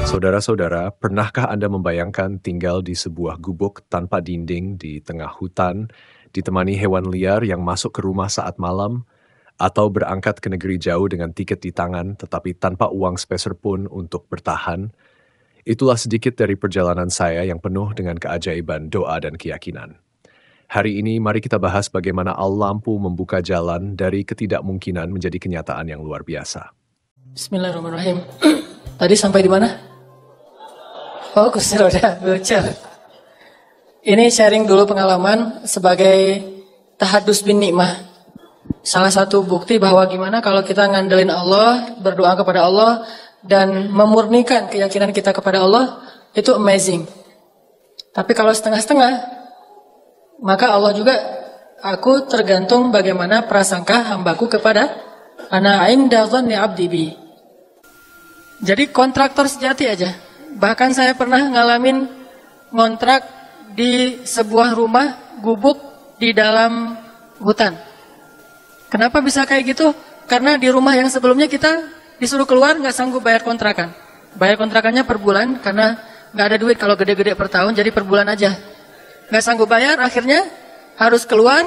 Saudara-saudara, pernahkah Anda membayangkan tinggal di sebuah gubuk tanpa dinding di tengah hutan, ditemani hewan liar yang masuk ke rumah saat malam, atau berangkat ke negeri jauh dengan tiket di tangan tetapi tanpa uang sepeser pun untuk bertahan? Itulah sedikit dari perjalanan saya yang penuh dengan keajaiban doa dan keyakinan. Hari ini mari kita bahas bagaimana Allah mampu membuka jalan dari ketidakmungkinan menjadi kenyataan yang luar biasa. Bismillahirrahmanirrahim. Tadi sampai di mana? Oh, kursi roda, bocor. Ini sharing dulu pengalaman sebagai tahadus bin nikmah. Salah satu bukti bahwa gimana kalau kita ngandelin Allah, berdoa kepada Allah, dan memurnikan keyakinan kita kepada Allah, itu amazing. Tapi kalau setengah-setengah, maka Allah juga, aku tergantung bagaimana prasangka hambaku kepada ana inda dhanni abdi bi. Jadi kontraktor sejati aja. Bahkan saya pernah ngalamin ngontrak di sebuah rumah gubuk di dalam hutan. Kenapa bisa kayak gitu? Karena di rumah yang sebelumnya kita disuruh keluar nggak sanggup bayar kontrakan. Bayar kontrakannya per bulan karena nggak ada duit kalau gede-gede per tahun, jadi per bulan aja. Nggak sanggup bayar, akhirnya harus keluar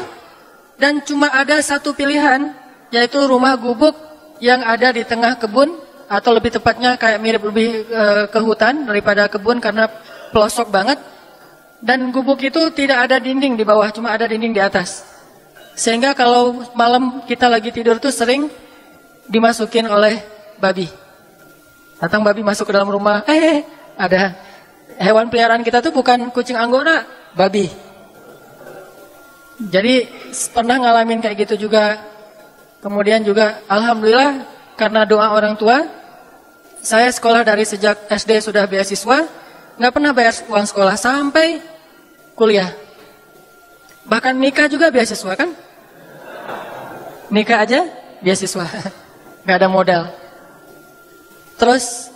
dan cuma ada satu pilihan, yaitu rumah gubuk yang ada di tengah kebun. Atau lebih tepatnya kayak mirip lebih ke hutan daripada kebun karena pelosok banget. Dan gubuk itu tidak ada dinding di bawah, cuma ada dinding di atas. Sehingga kalau malam kita lagi tidur tuh sering dimasukin oleh babi. Datang babi masuk ke dalam rumah, ada hewan peliharaan kita tuh bukan kucing anggora, babi. Jadi pernah ngalamin kayak gitu juga. Kemudian juga alhamdulillah karena doa orang tua, saya sekolah dari sejak SD sudah beasiswa, nggak pernah bayar uang sekolah sampai kuliah. Bahkan nikah juga beasiswa kan? Nikah aja beasiswa, nggak ada modal. Terus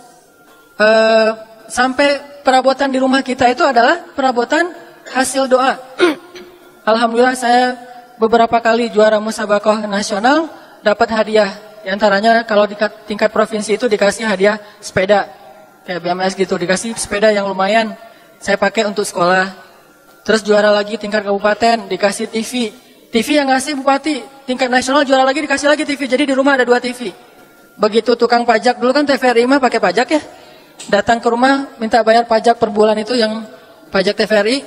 sampai perabotan di rumah kita itu adalah perabotan hasil doa. Alhamdulillah saya beberapa kali juara musabaqah nasional dapat hadiah. Di antaranya kalau di tingkat provinsi itu dikasih hadiah sepeda kayak BMS gitu, dikasih sepeda yang lumayan saya pakai untuk sekolah. Terus juara lagi tingkat kabupaten dikasih TV yang ngasih bupati. Tingkat nasional juara lagi dikasih lagi TV. Jadi di rumah ada 2 TV. Begitu tukang pajak dulu kan TVRI mah pakai pajak ya, datang ke rumah minta bayar pajak per bulan itu yang pajak TVRI.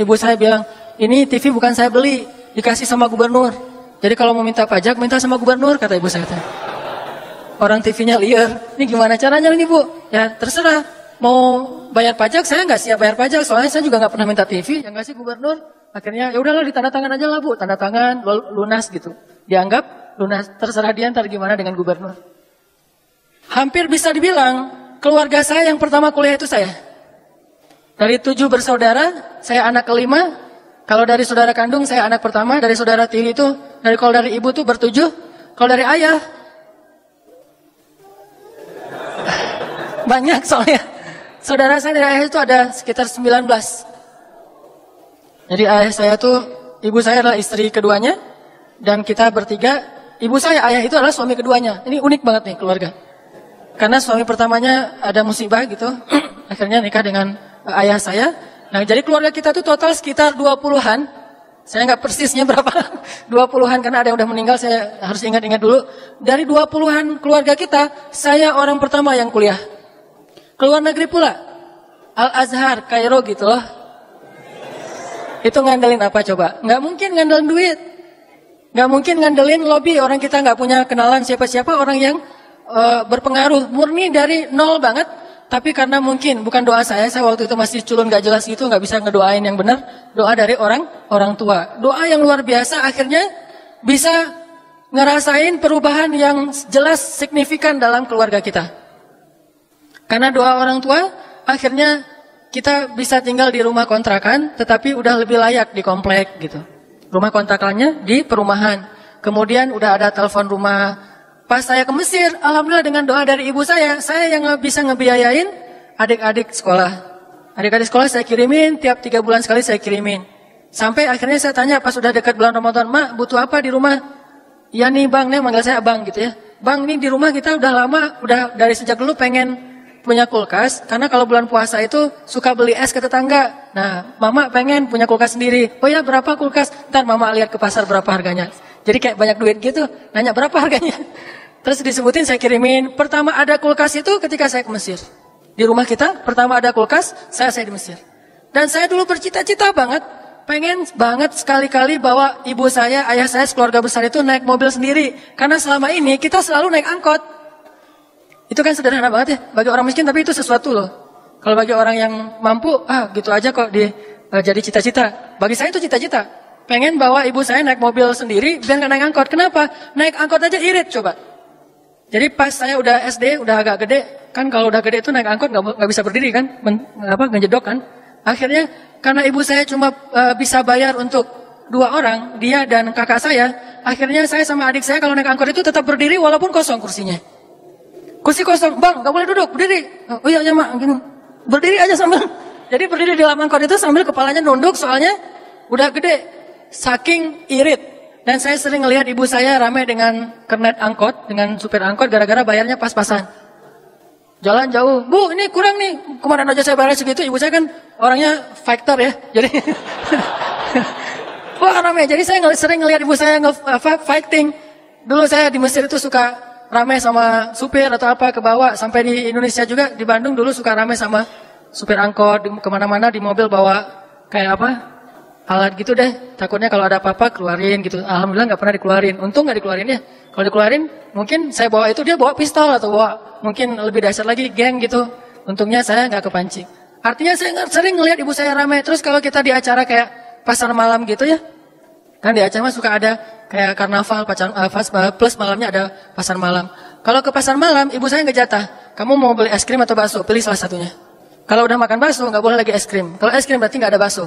Ibu saya bilang, ini TV bukan saya beli, dikasih sama gubernur. Jadi kalau mau minta pajak, minta sama gubernur, kata ibu saya. Orang TV-nya liar. Ini gimana caranya nih Bu? Ya terserah. Mau bayar pajak, saya nggak siap bayar pajak. Soalnya saya juga nggak pernah minta TV, yang ngasih gubernur. Akhirnya ya udahlah ditanda tangan aja lah Bu. Tanda tangan, lunas gitu. Dianggap lunas, terserah dia ntar gimana dengan gubernur. Hampir bisa dibilang, keluarga saya yang pertama kuliah itu saya. Dari 7 bersaudara, saya anak kelima. Kalau dari saudara kandung saya anak pertama, dari saudara tiri itu, kalau dari ibu tuh ber7, kalau dari ayah banyak soalnya. Saudara saya dari ayah itu ada sekitar 19. Jadi ayah saya tuh, ibu saya adalah istri keduanya, dan kita bertiga, ibu saya, ayah itu adalah suami keduanya. Ini unik banget nih keluarga. Karena suami pertamanya ada musibah gitu, akhirnya nikah dengan ayah saya. Nah, jadi keluarga kita tuh total sekitar 20-an. Saya nggak persisnya berapa, 20-an karena ada yang udah meninggal, saya harus ingat-ingat dulu. Dari 20-an keluarga kita, saya orang pertama yang kuliah. Keluar negeri pula. Al-Azhar, Kairo gitu loh. Itu ngandelin apa coba? Nggak mungkin ngandelin duit. Nggak mungkin ngandelin lobby, orang kita nggak punya kenalan siapa-siapa, orang yang berpengaruh, murni dari nol banget. Tapi karena mungkin bukan doa saya waktu itu masih culun gak jelas gitu, gak bisa ngedoain yang benar. Doa dari orang tua. Doa yang luar biasa akhirnya bisa ngerasain perubahan yang jelas signifikan dalam keluarga kita. Karena doa orang tua akhirnya kita bisa tinggal di rumah kontrakan tetapi udah lebih layak di komplek gitu. Rumah kontrakannya di perumahan. Kemudian udah ada telepon rumah. Pas saya ke Mesir, alhamdulillah dengan doa dari ibu saya yang bisa ngebiayain adik-adik sekolah. Adik-adik sekolah saya kirimin, tiap 3 bulan sekali saya kirimin. Sampai akhirnya saya tanya pas sudah dekat bulan Ramadan, Mak butuh apa di rumah? Ya nih bang, nih manggil saya abang gitu ya. Bang, ini di rumah kita udah lama, udah dari sejak dulu pengen punya kulkas. Karena kalau bulan puasa itu suka beli es ke tetangga. Nah, mama pengen punya kulkas sendiri. Oh ya, berapa kulkas? Ntar mama lihat ke pasar berapa harganya. Jadi kayak banyak duit gitu, nanya berapa harganya. Terus disebutin, saya kirimin. Pertama ada kulkas itu ketika saya ke Mesir. Di rumah kita, pertama ada kulkas, saya di Mesir. Dan saya dulu bercita-cita banget, pengen banget sekali-kali bawa ibu saya, ayah saya, keluarga besar itu naik mobil sendiri. Karena selama ini kita selalu naik angkot. Itu kan sederhana banget ya, bagi orang miskin, tapi itu sesuatu loh. Kalau bagi orang yang mampu, gitu aja kok jadi cita-cita. Bagi saya itu cita-cita. Pengen bawa ibu saya naik mobil sendiri, biar nggak naik angkot. Kenapa? Naik angkot aja irit coba. Jadi pas saya udah SD, udah agak gede, kan kalau udah gede itu naik angkot nggak bisa berdiri kan, ngejedok kan. Akhirnya karena ibu saya cuma bisa bayar untuk 2 orang, dia dan kakak saya. Akhirnya saya sama adik saya kalau naik angkot itu tetap berdiri walaupun kosong kursinya. Kursi kosong, bang, nggak boleh duduk, berdiri. Oh iya mak, gini. Berdiri aja sambil. Jadi berdiri di dalam angkot itu sambil kepalanya nunduk, soalnya udah gede, saking irit. Dan saya sering ngelihat ibu saya ramai dengan kernet angkot, dengan supir angkot, gara-gara bayarnya pas-pasan. Jalan jauh, bu ini kurang nih, kemarin aja saya bayar segitu, ibu saya kan orangnya fighter ya, jadi wah ramai. Jadi saya sering ngelihat ibu saya fighting. Dulu saya di Mesir itu suka ramai sama supir atau apa ke bawah, sampai di Indonesia juga, di Bandung dulu suka ramai sama supir angkot, kemana-mana di mobil bawa kayak apa, alat gitu deh, takutnya kalau ada apa-apa keluarin gitu. Alhamdulillah nggak pernah dikeluarin, untung nggak dikeluarin ya. Kalau dikeluarin, mungkin saya bawa itu, dia bawa pistol atau bawa mungkin lebih dahsyat lagi, geng gitu. Untungnya saya nggak kepancing. Artinya saya sering ngelihat ibu saya ramai. Terus kalau kita di acara kayak pasar malam gitu ya, kan di acara suka ada kayak karnaval, plus malamnya ada pasar malam. Kalau ke pasar malam, ibu saya nggak jatah. Kamu mau beli es krim atau bakso? Pilih salah satunya. Kalau udah makan bakso, nggak boleh lagi es krim. Kalau es krim berarti nggak ada bakso.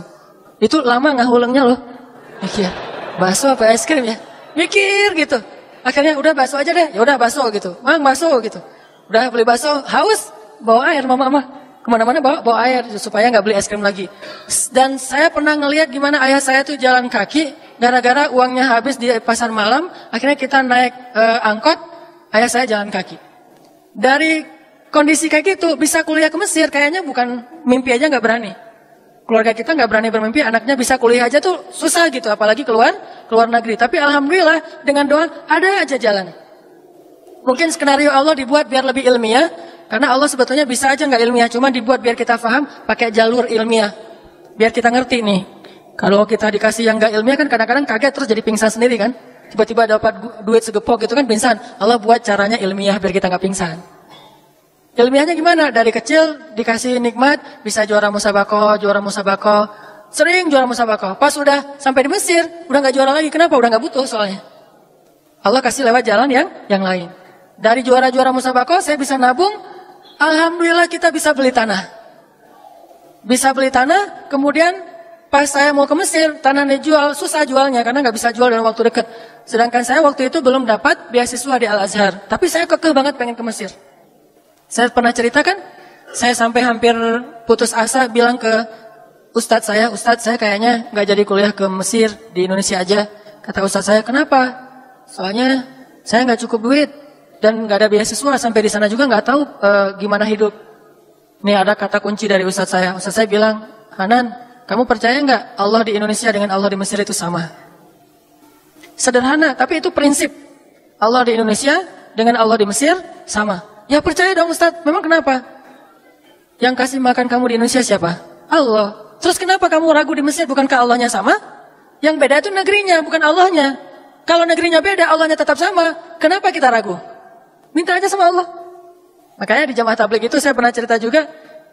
Itu lama ngahulengnya loh. Mikir, bakso apa es krim ya? Mikir gitu. Akhirnya udah bakso aja deh. Ya udah bakso gitu. Mang bakso gitu. Udah beli bakso, haus, bawa air mama. Kemana-mana bawa air supaya nggak beli es krim lagi. Dan saya pernah ngelihat gimana ayah saya tuh jalan kaki gara-gara uangnya habis di pasar malam. Akhirnya kita naik angkot, ayah saya jalan kaki. Dari kondisi kayak gitu bisa kuliah ke Mesir, kayaknya bukan mimpi aja nggak berani. Keluarga kita nggak berani bermimpi anaknya bisa kuliah aja tuh susah gitu, apalagi keluar negeri. Tapi alhamdulillah dengan doa ada aja jalan. Mungkin skenario Allah dibuat biar lebih ilmiah, karena Allah sebetulnya bisa aja nggak ilmiah, cuma dibuat biar kita paham pakai jalur ilmiah, biar kita ngerti nih. Kalau kita dikasih yang nggak ilmiah kan kadang-kadang kaget terus jadi pingsan sendiri kan. Tiba-tiba dapat duit segepok gitu kan pingsan. Allah buat caranya ilmiah biar kita nggak pingsan. Ilmiahnya gimana? Dari kecil dikasih nikmat, bisa juara musabaqah, sering juara musabaqah. Pas udah sampai di Mesir, udah nggak juara lagi. Kenapa? Udah nggak butuh soalnya. Allah kasih lewat jalan yang lain. Dari juara-juara musabaqah, saya bisa nabung. Alhamdulillah kita bisa beli tanah. Bisa beli tanah, kemudian pas saya mau ke Mesir, tanahnya jual, susah jualnya karena nggak bisa jual dalam waktu dekat. Sedangkan saya waktu itu belum dapat beasiswa di Al-Azhar, tapi saya kekeh banget pengen ke Mesir. Saya pernah ceritakan, saya sampai hampir putus asa bilang ke Ustadz saya kayaknya nggak jadi kuliah ke Mesir, di Indonesia aja. Kata Ustadz saya, kenapa? Soalnya saya nggak cukup duit dan nggak ada beasiswa, sampai di sana juga nggak tahu gimana hidup. Ini ada kata kunci dari Ustadz saya. Ustadz saya bilang, Hanan, kamu percaya nggak Allah di Indonesia dengan Allah di Mesir itu sama? Sederhana, tapi itu prinsip. Allah di Indonesia dengan Allah di Mesir sama. Ya percaya dong Ustadz, memang kenapa? Yang kasih makan kamu di Indonesia siapa? Allah. Terus kenapa kamu ragu di Mesir? Bukankah Allahnya sama? Yang beda itu negerinya, bukan Allahnya. Kalau negerinya beda, Allahnya tetap sama. Kenapa kita ragu? Minta aja sama Allah. Makanya di jamaah tabligh itu saya pernah cerita juga,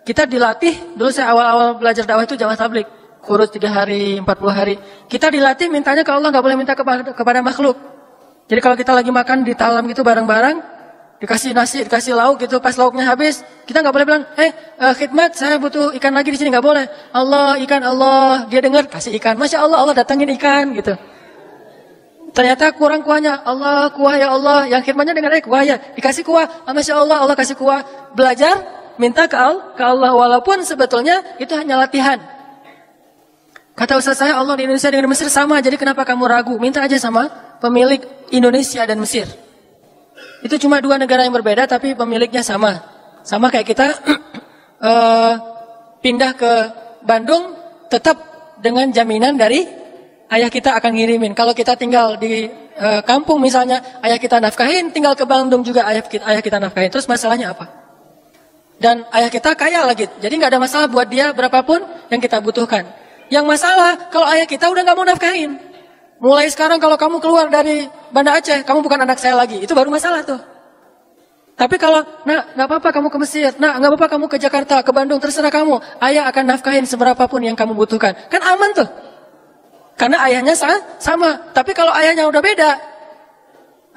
kita dilatih, dulu saya awal-awal belajar dakwah itu jamaah tabligh. Kurus 3 hari, 40 hari. Kita dilatih mintanya ke Allah, gak boleh minta kepada makhluk. Jadi kalau kita lagi makan di talam gitu bareng-bareng, dikasih nasi, dikasih lauk gitu, pas lauknya habis, kita nggak boleh bilang, khidmat, saya butuh ikan lagi di sini, nggak boleh. Allah, ikan Allah, dia dengar, kasih ikan, masya Allah, Allah datangin ikan gitu. Ternyata kurang kuahnya, Allah, kuah ya Allah, yang khidmatnya dengar, kuah ya, dikasih kuah, masya Allah, Allah kasih kuah. Belajar, minta ke Allah, walaupun sebetulnya itu hanya latihan. Kata Ustaz saya, Allah di Indonesia dengan Mesir sama, jadi kenapa kamu ragu? Minta aja sama pemilik Indonesia dan Mesir. Itu cuma dua negara yang berbeda tapi pemiliknya sama. Sama kayak kita pindah ke Bandung tetap dengan jaminan dari ayah kita akan ngirimin. Kalau kita tinggal di kampung misalnya, ayah kita nafkahin, tinggal ke Bandung juga ayah kita nafkahin. Terus masalahnya apa? Dan ayah kita kaya lagi, jadi nggak ada masalah buat dia berapapun yang kita butuhkan. Yang masalah kalau ayah kita udah nggak mau nafkahin. Mulai sekarang kalau kamu keluar dari Banda Aceh, kamu bukan anak saya lagi. Itu baru masalah tuh. Tapi kalau, nak nggak apa-apa kamu ke Mesir, nak nggak apa-apa kamu ke Jakarta, ke Bandung, terserah kamu. Ayah akan nafkahin seberapapun yang kamu butuhkan. Kan aman tuh. Karena ayahnya sama. Tapi kalau ayahnya udah beda,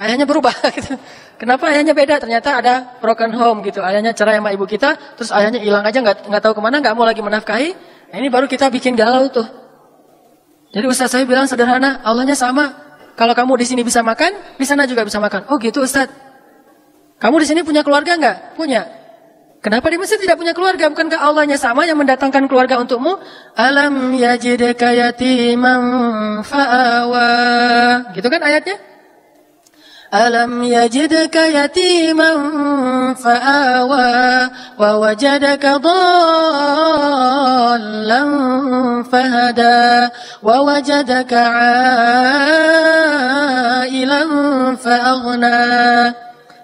ayahnya berubah gitu. Kenapa ayahnya beda? Ternyata ada broken home gitu. Ayahnya cerai sama ibu kita, terus ayahnya hilang aja nggak tahu kemana, nggak mau lagi menafkahi. Nah, ini baru kita bikin galau tuh. Jadi Ustaz saya bilang sederhana, Allahnya sama. Kalau kamu di sini bisa makan, di sana juga bisa makan. Oh gitu Ustaz. Kamu di sini punya keluarga nggak? Punya. Kenapa di Mesir tidak punya keluarga? Bukankah Allahnya sama yang mendatangkan keluarga untukmu? Alam yajidka yatiman fa'awa. Gitu kan ayatnya? Alam yajidka yatiman fa'awa wa wajadaka dhallan fahada wa wajadaka 'ailan fa'aghna.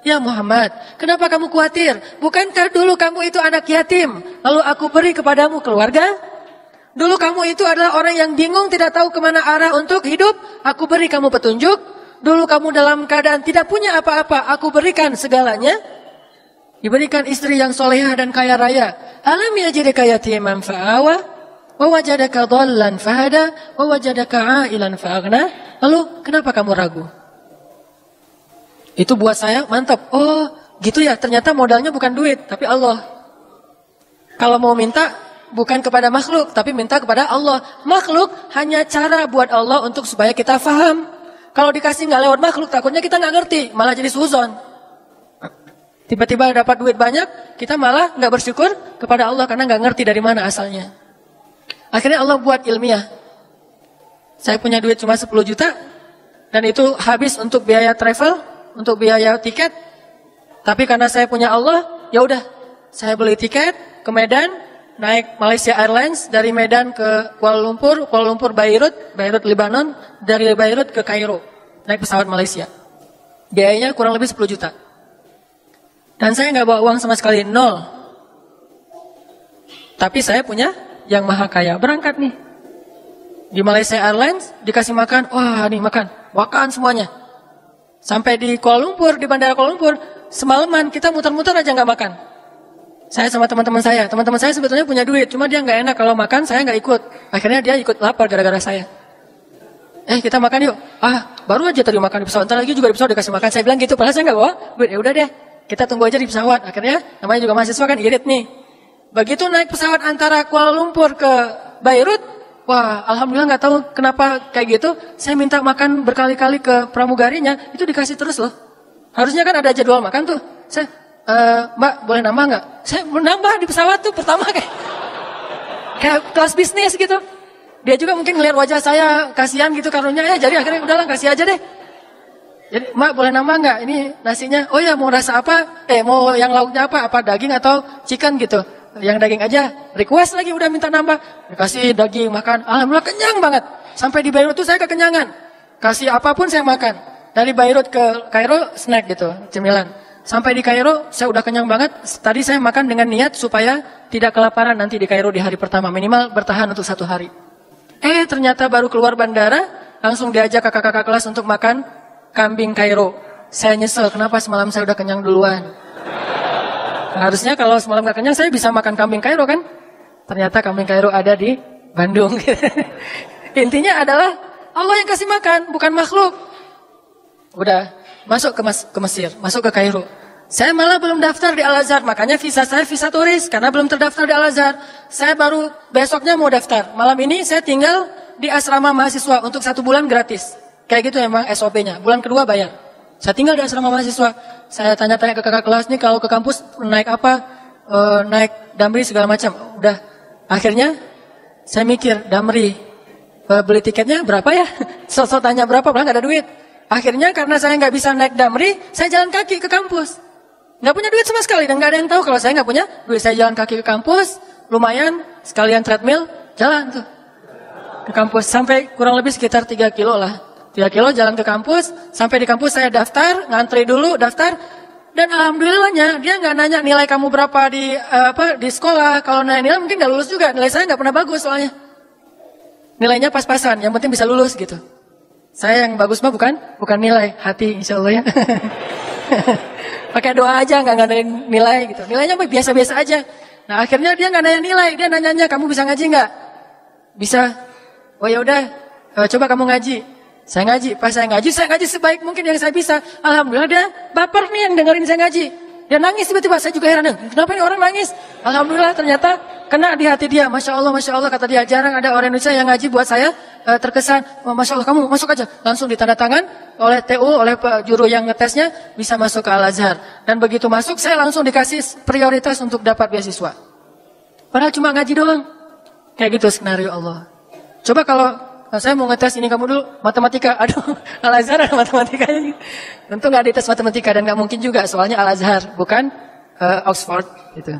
Ya Muhammad, kenapa kamu khawatir? Bukankah dulu kamu itu anak yatim, lalu aku beri kepadamu keluarga? Dulu kamu itu adalah orang yang bingung, tidak tahu kemana arah untuk hidup, aku beri kamu petunjuk. Dulu kamu dalam keadaan tidak punya apa-apa, aku berikan segalanya. Diberikan istri yang solehah dan kaya raya. Alam yajidka yatiman fa'awa, wa wajadaka dhallan fahada, wa wajadaka 'ailan fa'aghna. Lalu kenapa kamu ragu? Itu buat saya mantap. Oh gitu ya, ternyata modalnya bukan duit, tapi Allah. Kalau mau minta, bukan kepada makhluk, tapi minta kepada Allah. Makhluk hanya cara buat Allah untuk supaya kita faham. Kalau dikasih nggak lewat makhluk, takutnya kita nggak ngerti, malah jadi suzon. Tiba-tiba dapat duit banyak, kita malah nggak bersyukur kepada Allah karena nggak ngerti dari mana asalnya. Akhirnya Allah buat ilmiah. Saya punya duit cuma 10 juta, dan itu habis untuk biaya travel, untuk biaya tiket. Tapi karena saya punya Allah, ya udah, saya beli tiket ke Medan, naik Malaysia Airlines dari Medan ke Kuala Lumpur, Kuala Lumpur Beirut Lebanon, dari Beirut ke Kairo, naik pesawat Malaysia. Biayanya kurang lebih 10 juta. Dan saya nggak bawa uang sama sekali, 0. Tapi saya punya yang maha kaya, berangkat nih. Di Malaysia Airlines dikasih makan, wah nih makan semuanya. Sampai di Kuala Lumpur, di bandara Kuala Lumpur, semalaman kita muter-muter aja nggak makan. Saya sama teman-teman saya sebetulnya punya duit, cuma dia nggak enak kalau makan, saya nggak ikut. Akhirnya dia ikut lapar gara-gara saya. Kita makan yuk. Baru aja tadi makan di pesawat, ntar lagi juga di pesawat dikasih makan. Saya bilang gitu, padahal saya nggak bawa duit. Ya udah deh, kita tunggu aja di pesawat. Akhirnya namanya juga mahasiswa kan irit nih. Begitu naik pesawat antara Kuala Lumpur ke Beirut, wah alhamdulillah nggak tahu kenapa kayak gitu. Saya minta makan berkali-kali ke pramugarinya, itu dikasih terus loh. Harusnya kan ada jadwal makan tuh. Saya, Mbak boleh nambah nggak? Saya nambah di pesawat tuh pertama kayak kelas bisnis gitu. Dia juga mungkin ngeliat wajah saya kasihan gitu karunya ya, jadi akhirnya udahlah kasih aja deh. Jadi Mbak boleh nambah nggak? Ini nasinya. Oh ya mau rasa apa? Mau yang lauknya apa? Apa daging atau chicken gitu? Yang daging aja. Request lagi udah minta nambah. Dikasih daging makan. Alhamdulillah kenyang banget. Sampai di Beirut tuh saya kekenyangan. Kasih apapun saya makan. Dari Beirut ke Kairo snack gitu, cemilan. Sampai di Kairo saya udah kenyang banget. Tadi saya makan dengan niat supaya tidak kelaparan nanti di Kairo di hari pertama. Minimal bertahan untuk 1 hari. Ternyata baru keluar bandara, langsung diajak kakak-kakak kelas untuk makan kambing Kairo. Saya nyesel, kenapa semalam saya udah kenyang duluan. Harusnya kalau semalam gak kenyang, saya bisa makan kambing Kairo kan. Ternyata kambing Kairo ada di Bandung. Intinya adalah Allah yang kasih makan, bukan makhluk. Udah, masuk ke Mesir, masuk ke Kairo. Saya malah belum daftar di Al-Azhar, makanya visa saya visa turis, karena belum terdaftar di Al-Azhar. Saya baru besoknya mau daftar. Malam ini saya tinggal di asrama mahasiswa untuk 1 bulan gratis. Kayak gitu emang SOP-nya, bulan kedua bayar. Saya tinggal di asrama mahasiswa. Saya tanya-tanya ke kakak kelas nih, kalau ke kampus naik apa, naik Damri segala macam. Udah, akhirnya saya mikir, Damri, beli tiketnya berapa ya? Sosok tanya berapa, padahal gak ada duit. Akhirnya karena saya nggak bisa naik Damri, saya jalan kaki ke kampus. Nggak punya duit sama sekali dan nggak ada yang tahu kalau saya nggak punya duit. Saya jalan kaki ke kampus, lumayan sekalian treadmill, jalan tuh ke kampus sampai kurang lebih sekitar 3 kilo lah. 3 kilo jalan ke kampus, sampai di kampus saya daftar, ngantri dulu, daftar. Dan alhamdulillahnya dia nggak nanya nilai kamu berapa di sekolah. Kalau nanya nilai mungkin nggak lulus juga. Nilai saya nggak pernah bagus soalnya. Nilainya pas-pasan, yang penting bisa lulus gitu. Saya yang bagus mah bukan nilai, hati insya Allah ya. Pakai doa aja, nggak ngadain nilai gitu. Nilainya biasa-biasa aja. Nah akhirnya dia nggak nanya nilai, dia nanya kamu bisa ngaji nggak? Bisa. Oh ya udah, coba kamu ngaji. Saya ngaji, pas saya ngaji sebaik mungkin yang saya bisa. Alhamdulillah dia baper nih yang dengerin saya ngaji. Dia nangis tiba-tiba, saya juga heran. Kenapa ini orang nangis? Alhamdulillah ternyata kena di hati dia. Masya Allah kata dia. Jarang ada orang Indonesia yang ngaji buat saya terkesan. Oh, Masya Allah kamu masuk aja. Langsung ditandatangan oleh TU, oleh juru yang ngetesnya. Bisa masuk ke Al-Azhar. Dan begitu masuk saya langsung dikasih prioritas untuk dapat beasiswa. Padahal cuma ngaji doang. Kayak gitu skenario Allah. Coba kalau saya mau ngetes ini kamu dulu matematika, aduh Al-Azhar ada matematikanya. Tentu nggak dites matematika dan nggak mungkin juga soalnya Al-Azhar bukan Oxford gitu.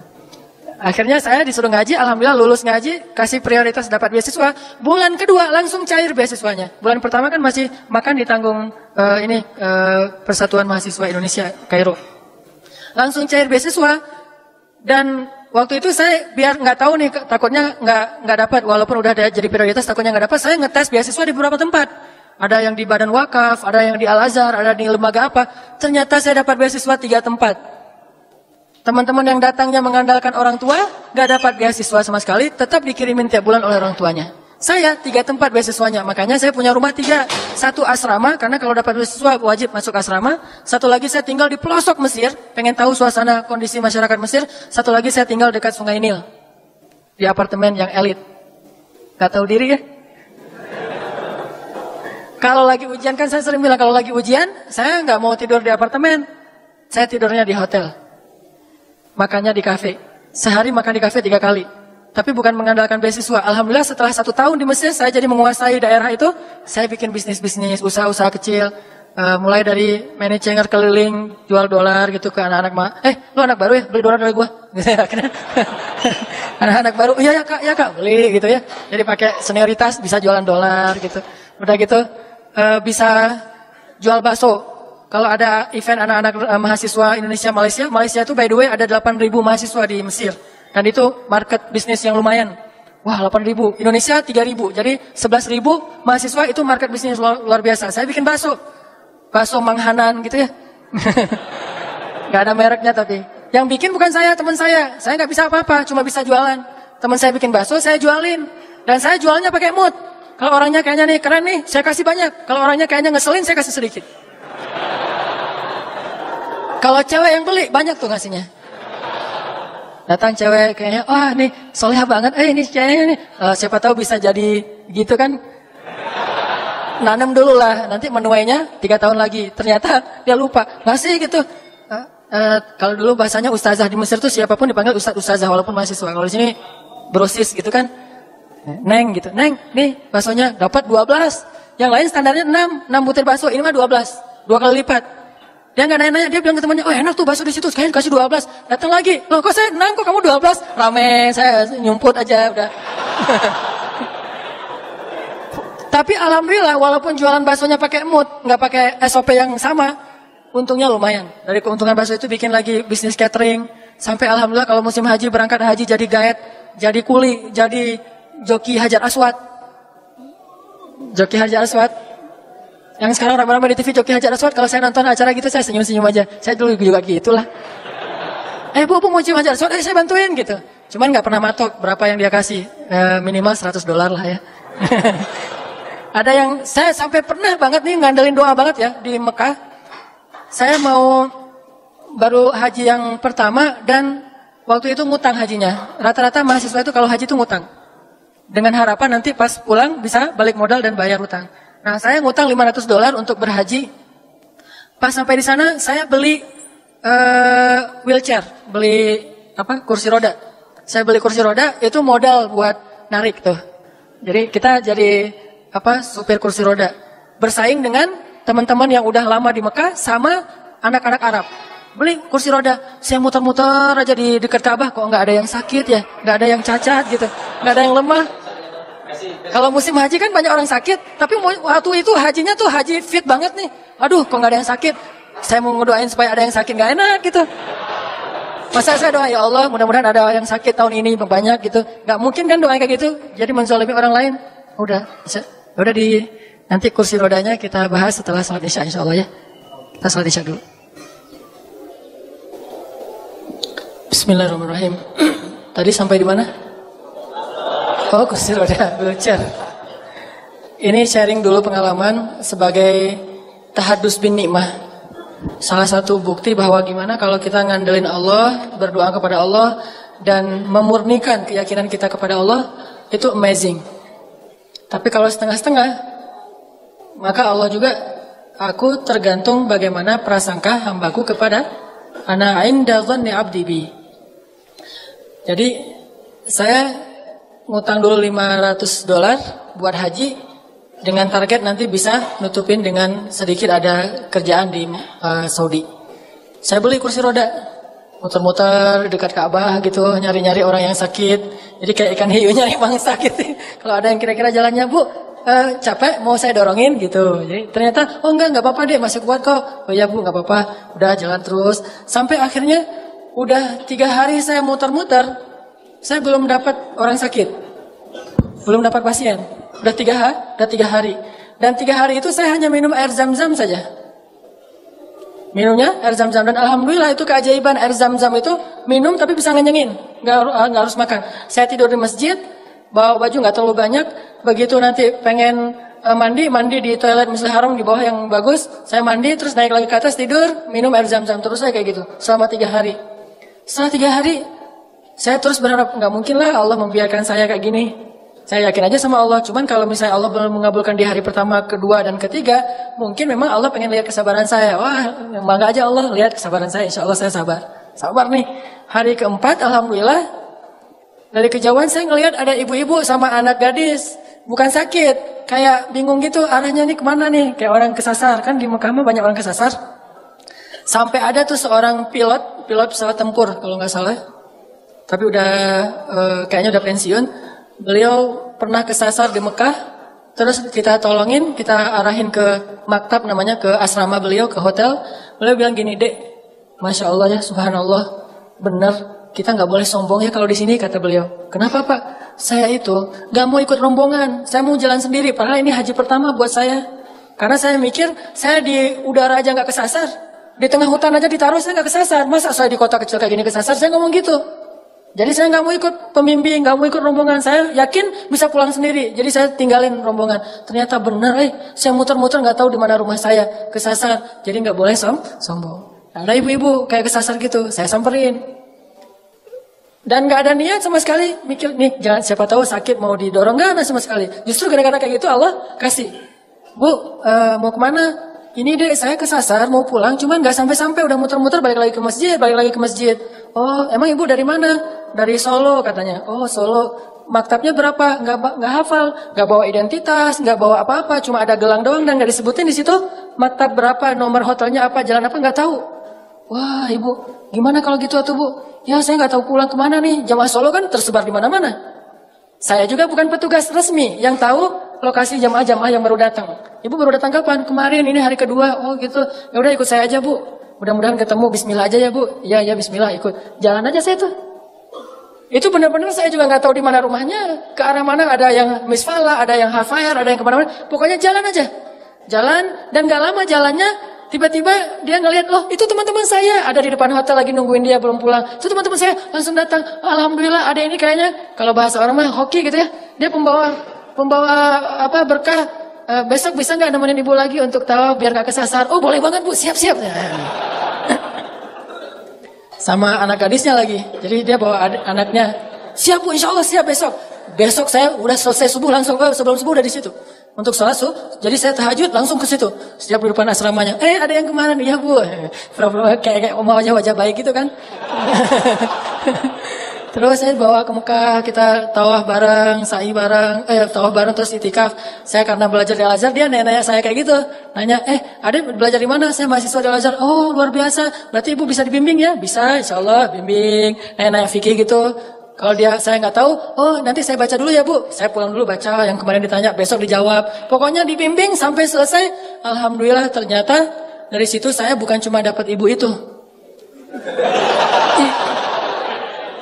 Akhirnya saya disuruh ngaji, alhamdulillah lulus ngaji, kasih prioritas dapat beasiswa. Bulan kedua langsung cair beasiswanya. Bulan pertama kan masih makan ditanggung Persatuan Mahasiswa Indonesia Kairo. Langsung cair beasiswa dan waktu itu saya biar nggak tahu nih, takutnya nggak dapat, walaupun udah ada jadi prioritas, takutnya nggak dapat. Saya ngetes beasiswa di beberapa tempat. Ada yang di Badan Wakaf, ada yang di Al-Azhar, ada di lembaga apa. Ternyata saya dapat beasiswa 3 tempat. Teman-teman yang datangnya mengandalkan orang tua, nggak dapat beasiswa sama sekali, tetap dikirimin tiap bulan oleh orang tuanya. Saya 3 tempat beasiswanya, makanya saya punya rumah 3. 1 asrama, karena kalau dapat beasiswa wajib masuk asrama. 1 lagi saya tinggal di pelosok Mesir, pengen tahu suasana kondisi masyarakat Mesir. 1 lagi saya tinggal dekat Sungai Nil, di apartemen yang elit. Gak tahu diri ya? Kalau lagi ujian, kan saya sering bilang kalau lagi ujian, saya nggak mau tidur di apartemen. Saya tidurnya di hotel. Makannya di kafe. Sehari makan di kafe 3 kali. Tapi bukan mengandalkan beasiswa. Alhamdulillah setelah 1 tahun di Mesir, saya jadi menguasai daerah itu. Saya bikin bisnis-bisnis, usaha-usaha kecil. Mulai dari manajer keliling, jual dolar gitu ke anak-anak. Lu anak baru ya? Beli dolar dari gua. Anak-anak baru, iya ya kak, beli gitu ya. Jadi pakai senioritas, bisa jualan dolar gitu. Udah gitu, bisa jual bakso. Kalau ada event anak-anak mahasiswa Malaysia itu by the way ada 8.000 mahasiswa di Mesir. Dan itu market bisnis yang lumayan. Wah 8.000, Indonesia 3.000. Jadi 11.000 mahasiswa itu market bisnis luar biasa. Saya bikin bakso Manghanan gitu ya. Gak ada mereknya tapi. Yang bikin bukan saya, teman saya. Saya gak bisa apa-apa, cuma bisa jualan. Teman saya bikin bakso, saya jualin. Dan saya jualnya pakai mood. Kalau orangnya kayaknya nih keren nih, saya kasih banyak. Kalau orangnya kayaknya ngeselin, saya kasih sedikit. Kalau cewek yang beli, banyak tuh ngasihnya. Datang cewek kayaknya, wah nih solehah banget, ini ceweknya nih. Siapa tahu bisa jadi gitu kan. Nanam dulu lah, nanti menuainya 3 tahun lagi. Ternyata dia lupa, ngasih gitu. Kalau dulu bahasanya ustazah di Mesir tuh siapapun dipanggil ustazah walaupun mahasiswa. Kalau di sini brosis gitu kan. Neng gitu, Neng, nih baksonya dapat 12. Yang lain standarnya 6 butir bakso, ini mah 12. 2 kali lipat. Dia nggak nanya-nanya, dia bilang ke temannya, oh enak tuh bakso di situ, sekalian kasih 12. Datang lagi, loh kok saya 6, kok kamu 12? Rame, saya nyumput aja udah. Tapi alhamdulillah, walaupun jualan baksonya pakai mood, nggak pakai SOP yang sama, untungnya lumayan. Dari keuntungan bakso itu bikin lagi bisnis catering, sampai alhamdulillah kalau musim haji berangkat haji jadi guide, jadi kuli, jadi joki Hajar Aswad. Joki Hajar Aswad. Yang sekarang ramai-ramai di TV Joki Hajar Aswad, kalau saya nonton acara gitu saya senyum-senyum aja. Saya dulu juga gitulah. Bu mau cium Hajar Aswad, saya bantuin gitu. Cuman nggak pernah matok berapa yang dia kasih. Minimal $100 lah ya. Ada yang saya sampai pernah banget nih ngandelin doa banget ya di Mekah. Saya mau baru haji yang pertama dan waktu itu ngutang hajinya. Rata-rata mahasiswa itu kalau haji itu ngutang. Dengan harapan nanti pas pulang bisa balik modal dan bayar utang. Nah, saya ngutang $500 untuk berhaji. Pas sampai di sana, saya beli wheelchair, beli kursi roda. Saya beli kursi roda, itu modal buat narik tuh. Jadi kita jadi supir kursi roda. Bersaing dengan teman-teman yang udah lama di Mekah sama anak-anak Arab. Beli kursi roda, saya muter-muter aja di dekat Ka'bah, kok nggak ada yang sakit ya, nggak ada yang cacat gitu, nggak ada yang lemah. Kalau musim haji kan banyak orang sakit, tapi waktu itu hajinya tuh haji fit banget nih. Aduh, kok nggak ada yang sakit? Saya mau ngedoain supaya ada yang sakit, nggak enak gitu. Masa saya doa, ya Allah, mudah-mudahan ada yang sakit tahun ini banyak gitu. Nggak mungkin kan doa kayak gitu, jadi menzalimi orang lain. Udah di nanti kursi rodanya kita bahas setelah salat isya insya Allah ya. Kita salat isya dulu. Bismillahirrahmanirrahim. Tadi sampai di mana? Oh, kursi roda, wheelchair. Ini sharing dulu pengalaman sebagai tahadus bin nikmah. Salah satu bukti bahwa gimana kalau kita ngandelin Allah, berdoa kepada Allah, dan memurnikan keyakinan kita kepada Allah, itu amazing. Tapi kalau setengah-setengah, maka Allah juga, aku tergantung bagaimana prasangka hambaku kepada ana inda dhanni abdi bi. Jadi saya ngutang dulu $500 buat haji dengan target nanti bisa nutupin dengan sedikit ada kerjaan di Saudi. Saya beli kursi roda, muter-muter dekat Ka'bah gitu, nyari-nyari orang yang sakit. Jadi kayak ikan hiu nyari mangsa gitu. Kalau ada yang kira-kira jalannya, Bu, capek mau saya dorongin gitu. Jadi ternyata, oh enggak apa-apa deh, masih kuat kok. Oh iya Bu, enggak apa-apa. Udah jalan terus. Sampai akhirnya udah 3 hari saya muter-muter, saya belum dapat orang sakit. Belum dapat pasien. Udah 3 hari. Dan 3 hari itu saya hanya minum air zam-zam saja. Minumnya air zam-zam. Dan alhamdulillah itu keajaiban air zam-zam itu minum tapi bisa ngenyengin. Nggak harus makan. Saya tidur di masjid, bawa baju nggak terlalu banyak. Begitu nanti pengen mandi di toilet Masjidil Haram di bawah yang bagus. Saya mandi terus naik lagi ke atas tidur, minum air zam-zam. Terus saya kayak gitu selama 3 hari. Setelah 3 hari, saya terus berharap nggak mungkin lah Allah membiarkan saya kayak gini. Saya yakin aja sama Allah. Cuman kalau misalnya Allah belum mengabulkan di hari pertama, kedua, dan ketiga, mungkin memang Allah pengen lihat kesabaran saya. Wah, bangga aja Allah lihat kesabaran saya. Insya Allah saya sabar. Sabar nih. Hari keempat, alhamdulillah, dari kejauhan saya ngelihat ada ibu-ibu sama anak gadis. Bukan sakit, kayak bingung gitu arahnya nih kemana nih. Kayak orang kesasar. Kan di Mekah mah banyak orang kesasar. Sampai ada tuh seorang pilot pesawat tempur kalau nggak salah. Tapi udah kayaknya udah pensiun. Beliau pernah kesasar di Mekah, terus kita tolongin, kita arahin ke maktab namanya, ke asrama beliau, ke hotel. Beliau bilang gini, Dek, Masya Allah ya, Subhanallah, benar, kita nggak boleh sombong ya kalau di sini, kata beliau. Kenapa Pak? Saya itu nggak mau ikut rombongan, saya mau jalan sendiri, padahal ini haji pertama buat saya. Karena saya mikir, saya di udara aja nggak kesasar, di tengah hutan aja ditaruh saya nggak kesasar, masa saya di kota kecil kayak gini kesasar, saya ngomong gitu. Jadi saya nggak mau ikut pembimbing, nggak mau ikut rombongan. Saya yakin bisa pulang sendiri. Jadi saya tinggalin rombongan. Ternyata benar, saya muter-muter nggak tahu di mana rumah saya, kesasar. Jadi nggak boleh sombong. Ada ibu-ibu kayak kesasar gitu, saya samperin. Dan nggak ada niat sama sekali mikir nih, jangan siapa tahu sakit mau didorong, nggak ada sama sekali. Justru gara-gara kayak gitu Allah kasih, Bu, mau kemana? Ini Dek, saya kesasar mau pulang, cuman nggak sampai-sampai udah muter-muter balik lagi ke masjid. Oh, emang ibu dari mana? Dari Solo katanya. Oh, Solo. Maktabnya berapa? Nggak hafal, nggak bawa identitas, nggak bawa apa-apa, cuma ada gelang doang dan nggak disebutin di situ. Maktab berapa? Nomor hotelnya apa? Jalan apa? Nggak tahu. Wah, ibu, gimana kalau gitu atuh Bu? Ya, saya nggak tahu pulang kemana nih. Jamaah Solo kan tersebar di mana-mana. Saya juga bukan petugas resmi yang tahu lokasi jamaah-jamaah yang baru datang. Ibu baru datang kapan? Kemarin, ini hari kedua. Oh gitu. Ya udah ikut saya aja Bu. Mudah-mudahan ketemu. Bismillah aja ya Bu. Ya Bismillah ikut. Jalan aja saya tuh. Itu benar-benar saya juga nggak tahu di mana rumahnya. Ke arah mana, ada yang misfalah, ada yang hafayar, ada yang kemana-mana. Pokoknya jalan aja. Jalan dan nggak lama jalannya. Tiba-tiba dia ngelihat, loh itu teman-teman saya ada di depan hotel lagi nungguin dia belum pulang. Itu teman-teman saya langsung datang. Alhamdulillah ada ini kayaknya kalau bahasa orang mah hoki gitu ya. Dia pembawa apa berkah. Besok bisa nggak nemenin ibu lagi untuk tahu biar nggak kesasar? Oh boleh banget Bu, siap-siap. Sama anak gadisnya lagi. Jadi dia bawa anaknya. Siap Bu, insya Allah siap besok. Besok saya udah selesai subuh langsung sebelum subuh udah di situ. Untuk sholat subuh, jadi saya tahajud langsung ke situ. Setiap di depan asramanya. Ada yang kemana nih ya Bu? Kayak wajah-wajah baik gitu kan. Terus saya bawa ke Mekah, kita tawaf bareng, sa'i bareng, tawaf bareng terus itikaf. Saya karena belajar di Al-Azhar, dia nanya saya kayak gitu. Nanya, Adek belajar di mana? Saya mahasiswa di Al-Azhar. Oh, luar biasa. Berarti ibu bisa dibimbing ya? Bisa, insya Allah bimbing. Nanya fikih gitu. Kalau saya nggak tahu, oh nanti saya baca dulu ya bu. Saya pulang dulu baca yang kemarin ditanya, besok dijawab. Pokoknya dibimbing sampai selesai. Alhamdulillah ternyata dari situ saya bukan cuma dapat ibu itu.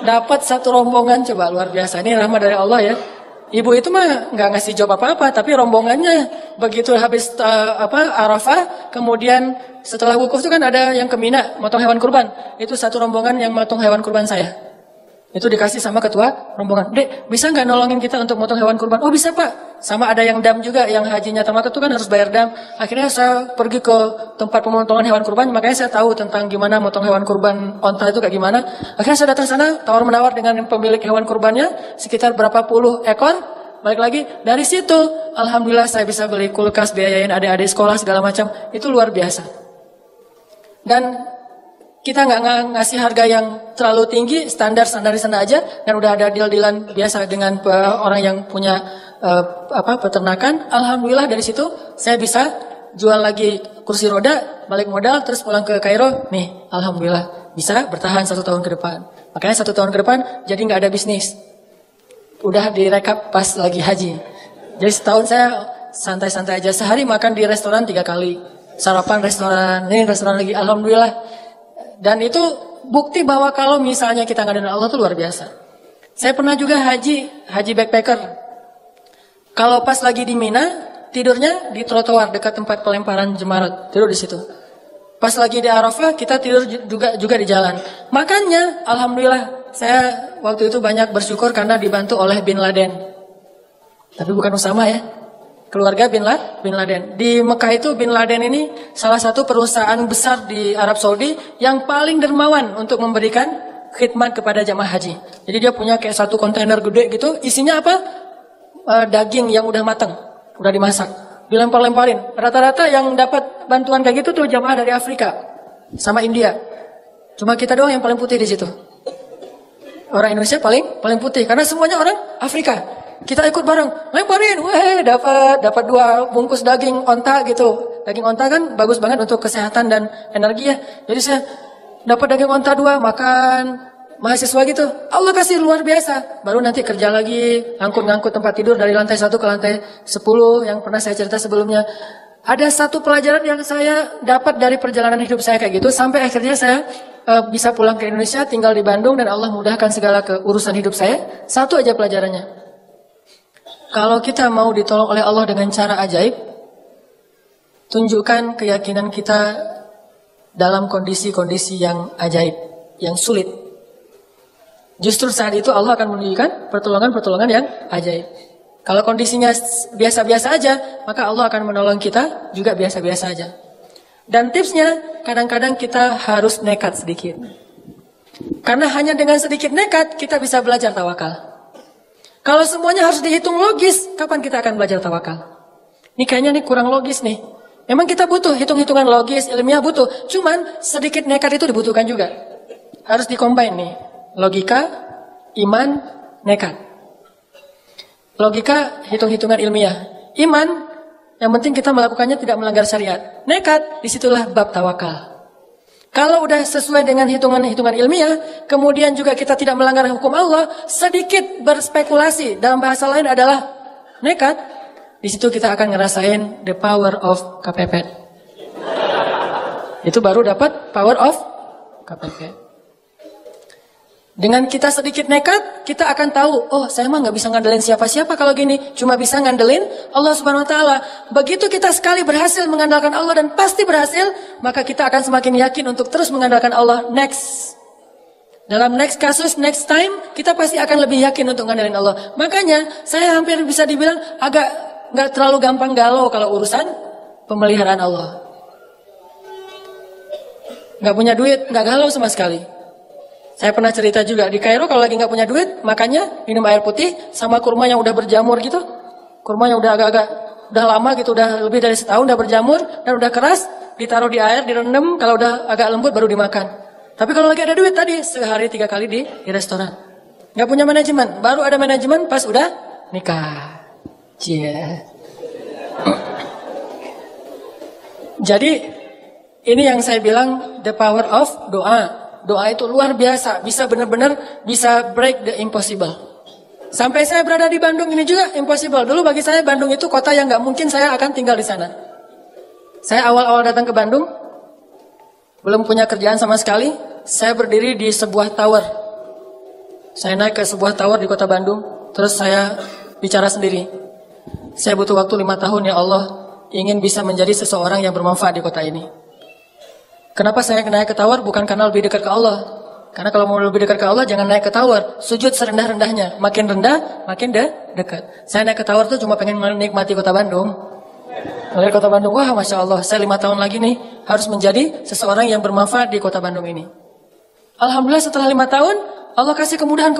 Dapat satu rombongan, coba luar biasa. Ini rahmat dari Allah ya. Ibu itu mah nggak ngasih jawab apa-apa, tapi rombongannya begitu habis Arafah, kemudian setelah wukuf itu kan ada yang ke Mina, motong hewan kurban. Itu satu rombongan yang motong hewan kurban saya. Itu dikasih sama ketua rombongan. Dek, bisa nggak nolongin kita untuk motong hewan kurban? Oh bisa pak. Sama ada yang dam juga, yang hajinya tamat itu kan harus bayar dam. Akhirnya saya pergi ke tempat pemotongan hewan kurban, makanya saya tahu tentang gimana motong hewan kurban onta itu kayak gimana. Akhirnya saya datang sana, tawar-menawar dengan pemilik hewan kurbannya, sekitar berapa puluh ekor. Balik lagi, dari situ, alhamdulillah saya bisa beli kulkas, biayain adik-adik sekolah, segala macam. Itu luar biasa. Dan kita nggak ngasih harga yang terlalu tinggi, standar di sana aja, dan udah ada deal-dealan biasa dengan orang yang punya peternakan. Alhamdulillah dari situ saya bisa jual lagi kursi roda, balik modal, terus pulang ke Kairo. Nih, alhamdulillah bisa bertahan 1 tahun ke depan. Makanya 1 tahun ke depan jadi nggak ada bisnis. Udah direkap pas lagi haji. Jadi setahun saya santai-santai aja. Sehari makan di restoran 3 kali, sarapan restoran, ini restoran lagi. Alhamdulillah. Dan itu bukti bahwa kalau misalnya kita ngadain Allah itu luar biasa. Saya pernah juga haji backpacker. Kalau pas lagi di Mina, tidurnya di trotoar dekat tempat pelemparan jemarat, tidur di situ. Pas lagi di Arafah, kita tidur juga di jalan. Makanya, alhamdulillah, saya waktu itu banyak bersyukur karena dibantu oleh Bin Laden. Tapi bukan Usama ya. Keluarga Bin Laden. Di Mekah itu Bin Laden ini salah satu perusahaan besar di Arab Saudi yang paling dermawan untuk memberikan khidmat kepada jamaah haji. Jadi dia punya kayak satu kontainer gede gitu, isinya apa? Daging yang udah matang, udah dimasak. Dilempar-lemparin. Rata-rata yang dapat bantuan kayak gitu tuh jamaah dari Afrika sama India. Cuma kita doang yang paling putih di situ. Orang Indonesia paling putih karena semuanya orang Afrika. Kita ikut bareng, lemparin, dapat 2 bungkus daging onta gitu. Daging onta kan bagus banget untuk kesehatan dan energi ya. Jadi saya dapat daging onta 2, makan, mahasiswa gitu. Allah kasih luar biasa. Baru nanti kerja lagi, ngangkut tempat tidur dari lantai 1 ke lantai 10 yang pernah saya cerita sebelumnya. Ada satu pelajaran yang saya dapat dari perjalanan hidup saya kayak gitu. Sampai akhirnya saya bisa pulang ke Indonesia, tinggal di Bandung, dan Allah mudahkan segala urusan hidup saya. Satu aja pelajarannya. Kalau kita mau ditolong oleh Allah dengan cara ajaib, tunjukkan keyakinan kita dalam kondisi-kondisi yang ajaib, yang sulit. Justru saat itu Allah akan menunjukkan pertolongan-pertolongan yang ajaib. Kalau kondisinya biasa-biasa aja, maka Allah akan menolong kita juga biasa-biasa aja. Dan tipsnya, kadang-kadang kita harus nekat sedikit. Karena hanya dengan sedikit nekat, kita bisa belajar tawakal. Kalau semuanya harus dihitung logis, kapan kita akan belajar tawakal? Ini kayaknya kurang logis nih. Memang kita butuh hitung-hitungan logis, ilmiah butuh. Cuman sedikit nekat itu dibutuhkan juga. Harus dikombin nih. Logika, iman, nekat. Logika, hitung-hitungan ilmiah. Iman, yang penting kita melakukannya tidak melanggar syariat. Nekat, disitulah bab tawakal. Kalau udah sesuai dengan hitungan-hitungan ilmiah, kemudian juga kita tidak melanggar hukum Allah, sedikit berspekulasi, dalam bahasa lain adalah nekat, di situ kita akan ngerasain the power of KPP. Itu baru dapat power of KPP. Dengan kita sedikit nekat, kita akan tahu, oh saya mah nggak bisa ngandelin siapa-siapa kalau gini, cuma bisa ngandelin Allah Subhanahu Wa Taala. Begitu kita sekali berhasil mengandalkan Allah dan pasti berhasil, maka kita akan semakin yakin untuk terus mengandalkan Allah next. Dalam next kasus, next time, kita pasti akan lebih yakin untuk ngandelin Allah. Makanya saya hampir bisa dibilang agak nggak terlalu gampang galau kalau urusan pemeliharaan Allah. Nggak punya duit, nggak galau sama sekali. Saya pernah cerita juga di Kairo kalau lagi nggak punya duit, makanya minum air putih sama kurma yang udah berjamur gitu. Kurma yang udah agak-agak udah lama gitu, udah lebih dari setahun udah berjamur dan udah keras, ditaruh di air, direndam, kalau udah agak lembut baru dimakan. Tapi kalau lagi ada duit tadi sehari 3 kali di restoran. Nggak punya manajemen. Baru ada manajemen pas udah nikah. Cie. Jadi ini yang saya bilang the power of doa. Doa itu luar biasa, bisa benar-benar bisa break the impossible. Sampai saya berada di Bandung ini juga impossible. Dulu bagi saya Bandung itu kota yang nggak mungkin saya akan tinggal di sana. Saya awal-awal datang ke Bandung, belum punya kerjaan sama sekali. Saya berdiri di sebuah tower. Saya naik ke sebuah tower di kota Bandung, terus saya bicara sendiri. Saya butuh waktu 5 tahun ya Allah, ingin bisa menjadi seseorang yang bermanfaat di kota ini. Kenapa saya naik ke tower? Bukan karena lebih dekat ke Allah. Karena kalau mau lebih dekat ke Allah, jangan naik ke tower. Sujud serendah-rendahnya. Makin rendah, makin dekat. Saya naik ke tower tuh cuma pengen menikmati kota Bandung. Melihat kota Bandung, wah Masya Allah, saya 5 tahun lagi nih harus menjadi seseorang yang bermanfaat di kota Bandung ini. Alhamdulillah setelah 5 tahun, Allah kasih kemudahan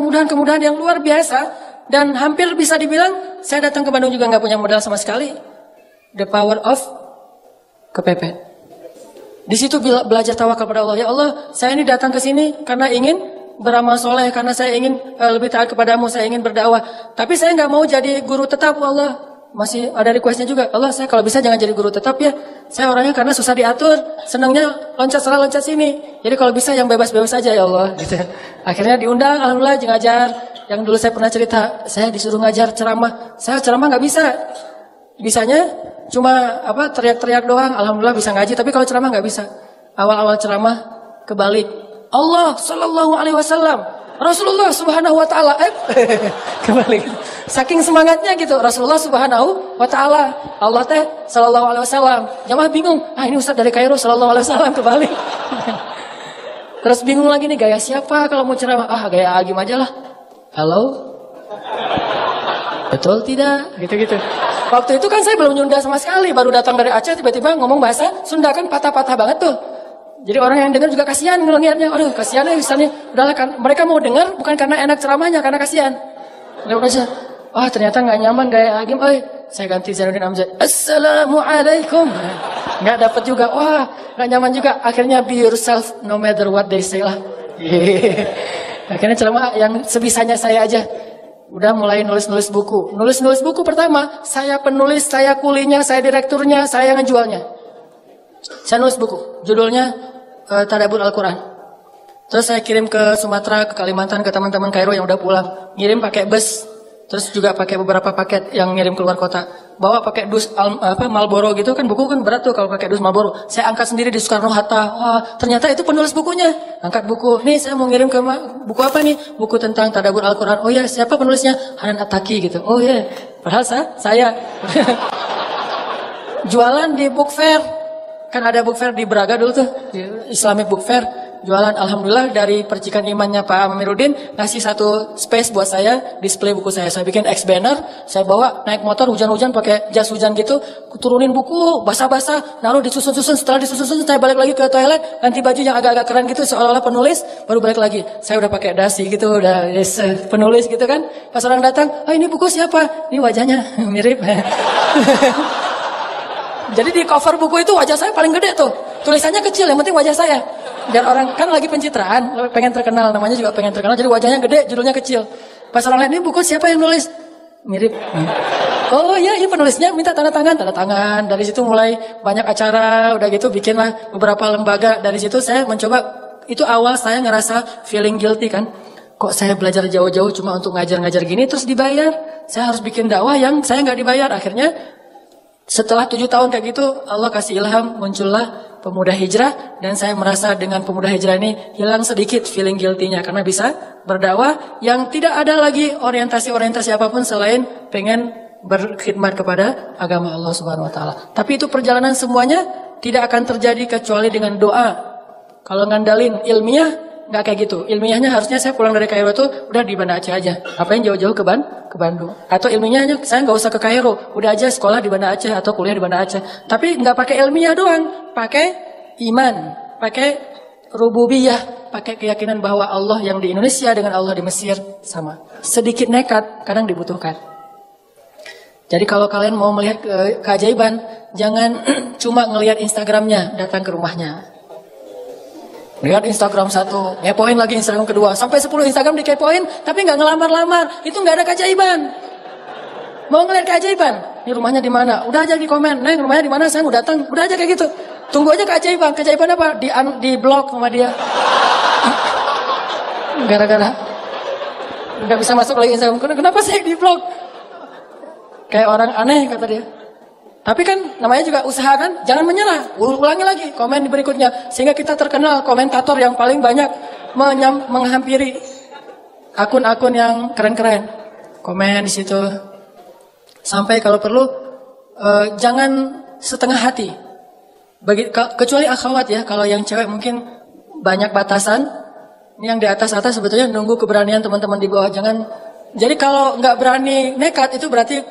yang luar biasa. Dan hampir bisa dibilang, saya datang ke Bandung juga nggak punya modal sama sekali. The power of kepepet. Di situ belajar tawakal kepada Allah. Ya Allah, saya ini datang ke sini karena ingin beramal soleh, karena saya ingin lebih taat kepadamu, saya ingin berdakwah. Tapi saya nggak mau jadi guru tetap, Allah. Masih ada requestnya juga. Allah, saya kalau bisa jangan jadi guru tetap ya. Saya orangnya karena susah diatur, senangnya loncat sana loncat sini. Jadi kalau bisa yang bebas-bebas saja ya Allah. Gitu. Akhirnya diundang, alhamdulillah ngajar. Yang dulu saya pernah cerita, saya disuruh ngajar ceramah. Saya ceramah nggak bisa. Bisanya cuma teriak-teriak doang. Alhamdulillah bisa ngaji, tapi kalau ceramah nggak bisa. Awal-awal ceramah kebalik. Allah Shallallahu Alaihi Wasallam, Rasulullah Subhanahu Wa Taala. Kebalik. Saking semangatnya gitu. Rasulullah Subhanahu Wa Taala. Allah teh Shallallahu Alaihi Wasallam. Jamaah bingung. Ini Ustaz dari Kairo Shallallahu Alaihi Wasallam kebalik. Terus bingung lagi nih gaya siapa kalau mau ceramah? Gaya Agim aja lah. Halo. Betul tidak? Gitu-gitu. Waktu itu kan saya belum Sunda sama sekali, baru datang dari Aceh tiba-tiba ngomong bahasa Sunda kan patah-patah banget tuh. Jadi orang yang dengar juga kasihan ngelihatnya. Aduh, kasihan ya misalnya. Udahlah kan mereka mau dengar bukan karena enak ceramahnya, karena kasihan. Ternyata nggak nyaman gaya Agim. Saya ganti Zainuddin Amjad. Assalamualaikum. Nggak dapat juga. Nggak nyaman juga. Akhirnya be yourself no matter what they say lah. Akhirnya ceramah yang sebisanya saya aja. Udah mulai nulis-nulis buku. Nulis-nulis buku pertama, saya penulis, saya kulinya, saya direkturnya, saya yang ngejualnya. Saya nulis buku, judulnya Tadabbur Al-Quran. Terus saya kirim ke Sumatera, ke Kalimantan, ke teman-teman Kairo yang udah pulang. Ngirim pakai bus, terus juga pakai beberapa paket yang ngirim keluar kota. Bawa pakai dus Marlboro gitu kan, buku kan berat tuh kalau pakai dus Marlboro. Saya angkat sendiri di Soekarno-Hatta. Ternyata itu penulis bukunya. Angkat buku. Nih saya mau ngirim ke buku apa nih? Buku tentang Tadabbur Al-Quran. Oh ya, siapa penulisnya? Hanan Attaqi gitu. Oh ya, padahal saya jualan di book fair. Kan ada book fair di Braga dulu tuh, Islamic book fair. Jualan, alhamdulillah dari percikan imannya Pak Amiruddin ngasih satu space buat saya display buku saya. Saya bikin X banner, saya bawa naik motor hujan-hujan pakai jas hujan gitu, turunin buku basah-basah, naruh disusun-susun. Setelah disusun-susun saya balik lagi ke toilet, ganti baju yang agak-agak keren gitu seolah-olah penulis, baru balik lagi. Saya udah pakai dasi gitu, udah penulis gitu kan. Pas orang datang, ini buku siapa? Ini wajahnya mirip. Jadi di cover buku itu wajah saya paling gede tuh. Tulisannya kecil, yang penting wajah saya. Biar orang kan lagi pencitraan, pengen terkenal, namanya juga pengen terkenal. Jadi wajahnya gede, judulnya kecil. Pas orang lihat ini buku siapa yang nulis? Mirip. Oh iya, ini penulisnya minta tanda tangan. Dari situ mulai banyak acara, udah gitu bikinlah beberapa lembaga. Dari situ saya mencoba, itu awal saya ngerasa feeling guilty kan. Kok saya belajar jauh-jauh cuma untuk ngajar-ngajar gini terus dibayar? Saya harus bikin dakwah yang saya nggak dibayar. Akhirnya setelah 7 tahun kayak gitu, Allah kasih ilham, muncullah Pemuda Hijrah. Dan saya merasa dengan Pemuda Hijrah ini hilang sedikit feeling guilty-nya. Karena bisa berdakwah yang tidak ada lagi orientasi-orientasi apapun selain pengen berkhidmat kepada agama Allah Subhanahu Wa Taala. Tapi itu perjalanan semuanya tidak akan terjadi kecuali dengan doa. Kalau ngandalin ilmiah, nggak kayak gitu. Ilmiahnya harusnya saya pulang dari Kairo tuh udah di Banda Aceh aja. Ngapain jauh-jauh ke Bandung? Atau ilmiahnya saya nggak usah ke Kairo, udah aja sekolah di Banda Aceh atau kuliah di Banda Aceh. Tapi nggak pakai ilmiah doang, pakai iman, pakai rububiyah, pakai keyakinan bahwa Allah yang di Indonesia dengan Allah di Mesir sama. Sedikit nekat kadang dibutuhkan. Jadi kalau kalian mau melihat keajaiban, jangan cuma ngelihat Instagramnya, datang ke rumahnya. Lihat Instagram satu, ngepoin lagi Instagram kedua, sampai 10 Instagram dikepoin, tapi nggak ngelamar-lamar, itu nggak ada keajaiban. Mau ngeliat keajaiban? Ini rumahnya di mana? Udah aja di komen, Neng rumahnya di mana? Saya mau datang, udah aja kayak gitu. Tunggu aja keajaiban. Keajaiban apa? Di blok sama dia. Gara-gara nggak bisa masuk lagi Instagram. Kenapa saya di blok? Kayak orang aneh kata dia. Tapi kan namanya juga usaha kan, jangan menyerah. Ulangi lagi komen berikutnya sehingga kita terkenal komentator yang paling banyak menghampiri akun-akun yang keren-keren. Komen di situ. Sampai kalau perlu jangan setengah hati. Kecuali akhwat ya, kalau yang cewek mungkin banyak batasan. Yang di atas-atas sebetulnya nunggu keberanian teman-teman di bawah. Jangan. Jadi kalau nggak berani nekat itu berarti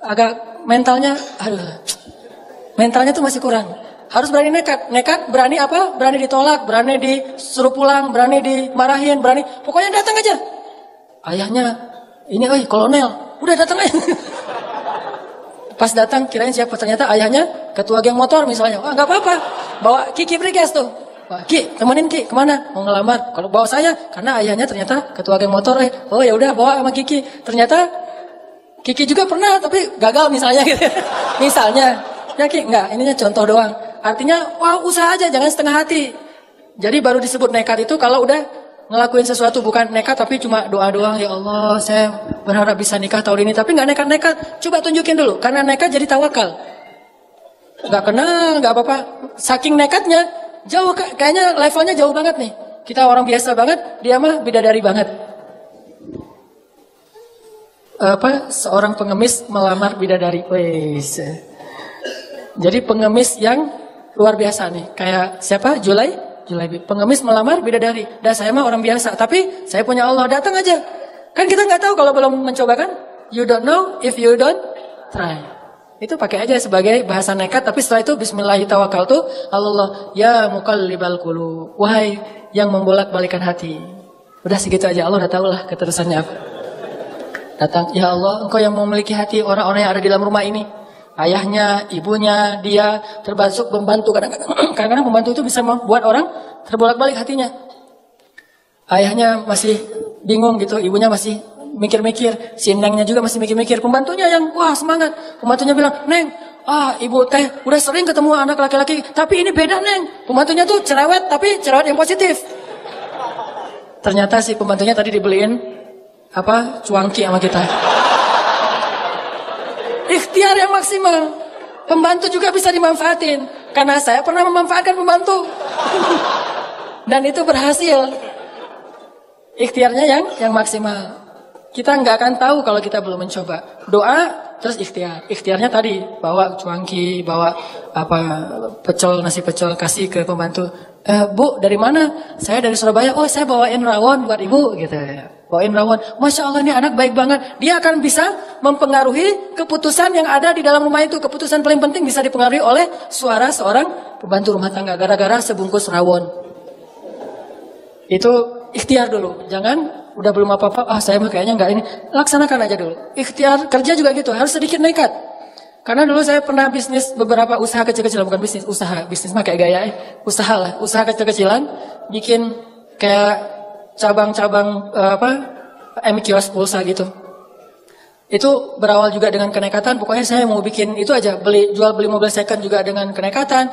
agak mentalnya tuh masih kurang. Harus berani nekat. Nekat berani apa? Berani ditolak, berani disuruh pulang, berani dimarahin, berani. Pokoknya datang aja. Ayahnya ini kolonel, udah datang aja. Pas datang kirain siapa, ternyata ayahnya ketua geng motor misalnya. Nggak apa-apa, bawa Kiki Briges tuh. Ki, temenin Ki, kemana? Mau ngelamar. Kalau bawa saya, karena ayahnya ternyata ketua geng motor. Oh ya udah bawa sama Kiki. Ternyata Kiki juga pernah, tapi gagal misalnya gitu. Misalnya, ya Ki, enggak, ininya contoh doang. Artinya, usaha aja, jangan setengah hati. Jadi baru disebut nekat itu kalau udah ngelakuin sesuatu, bukan nekat tapi cuma doa doang. Ya Allah, saya berharap bisa nikah tahun ini, tapi nggak nekat-nekat. Coba tunjukin dulu, karena nekat jadi tawakal. Nggak kena, nggak apa-apa. Saking nekatnya jauh, kayaknya levelnya jauh banget nih. Kita orang biasa banget, dia mah bidadari banget. Seorang pengemis melamar bidadari. Wes. Jadi pengemis yang luar biasa nih. Kayak siapa? Julai. Pengemis melamar bidadari. Dan saya mah orang biasa, tapi saya punya Allah, datang aja. Kan kita nggak tahu kalau belum mencoba kan? You don't know if you don't try. Itu pakai aja sebagai bahasa nekat, tapi setelah itu bismillahirrahmanirrahim. Allah ya muqallibal qulub. Wahai yang membolak-balikan hati. Udah segitu aja, Allah udah tahu lah keterusannya apa. Datang, ya Allah, Engkau yang memiliki hati orang-orang yang ada di dalam rumah ini. Ayahnya, ibunya, dia termasuk pembantu. Kadang-kadang pembantu itu bisa membuat orang terbolak-balik hatinya. Ayahnya masih bingung gitu, ibunya masih mikir-mikir, si Nengnya juga masih mikir-mikir. Pembantunya yang semangat. Pembantunya bilang, Neng, ibu teh udah sering ketemu anak laki-laki, tapi ini beda Neng. Pembantunya tuh cerewet, tapi cerewet yang positif. Ternyata si pembantunya tadi dibeliin cuangki sama kita. Ikhtiar yang maksimal. Pembantu juga bisa dimanfaatin. Karena saya pernah memanfaatkan pembantu. Dan itu berhasil. Ikhtiarnya yang maksimal. Kita nggak akan tahu kalau kita belum mencoba. Doa terus ikhtiar. Ikhtiarnya tadi bawa cuangki, bawa nasi pecel kasih ke pembantu. Bu, dari mana? Saya dari Surabaya. Oh, saya bawain rawon buat ibu gitu. Bawain rawon. Masya Allah, ini anak baik banget. Dia akan bisa mempengaruhi keputusan yang ada di dalam rumah itu. Keputusan paling penting bisa dipengaruhi oleh suara seorang pembantu rumah tangga gara-gara sebungkus rawon. Itu ikhtiar dulu. Jangan udah belum apa-apa, saya mah kayaknya enggak ini. Laksanakan aja dulu. Ikhtiar kerja juga gitu, harus sedikit nekat. Karena dulu saya pernah bisnis beberapa usaha kecil-kecilan, bukan bisnis, usaha. Bisnis mah kayak gaya usaha lah. Usaha kecil-kecilan, bikin kayak cabang-cabang kios pulsa gitu. Itu berawal juga dengan kenekatan. Pokoknya saya mau bikin itu aja, jual beli mobil second juga dengan kenekatan.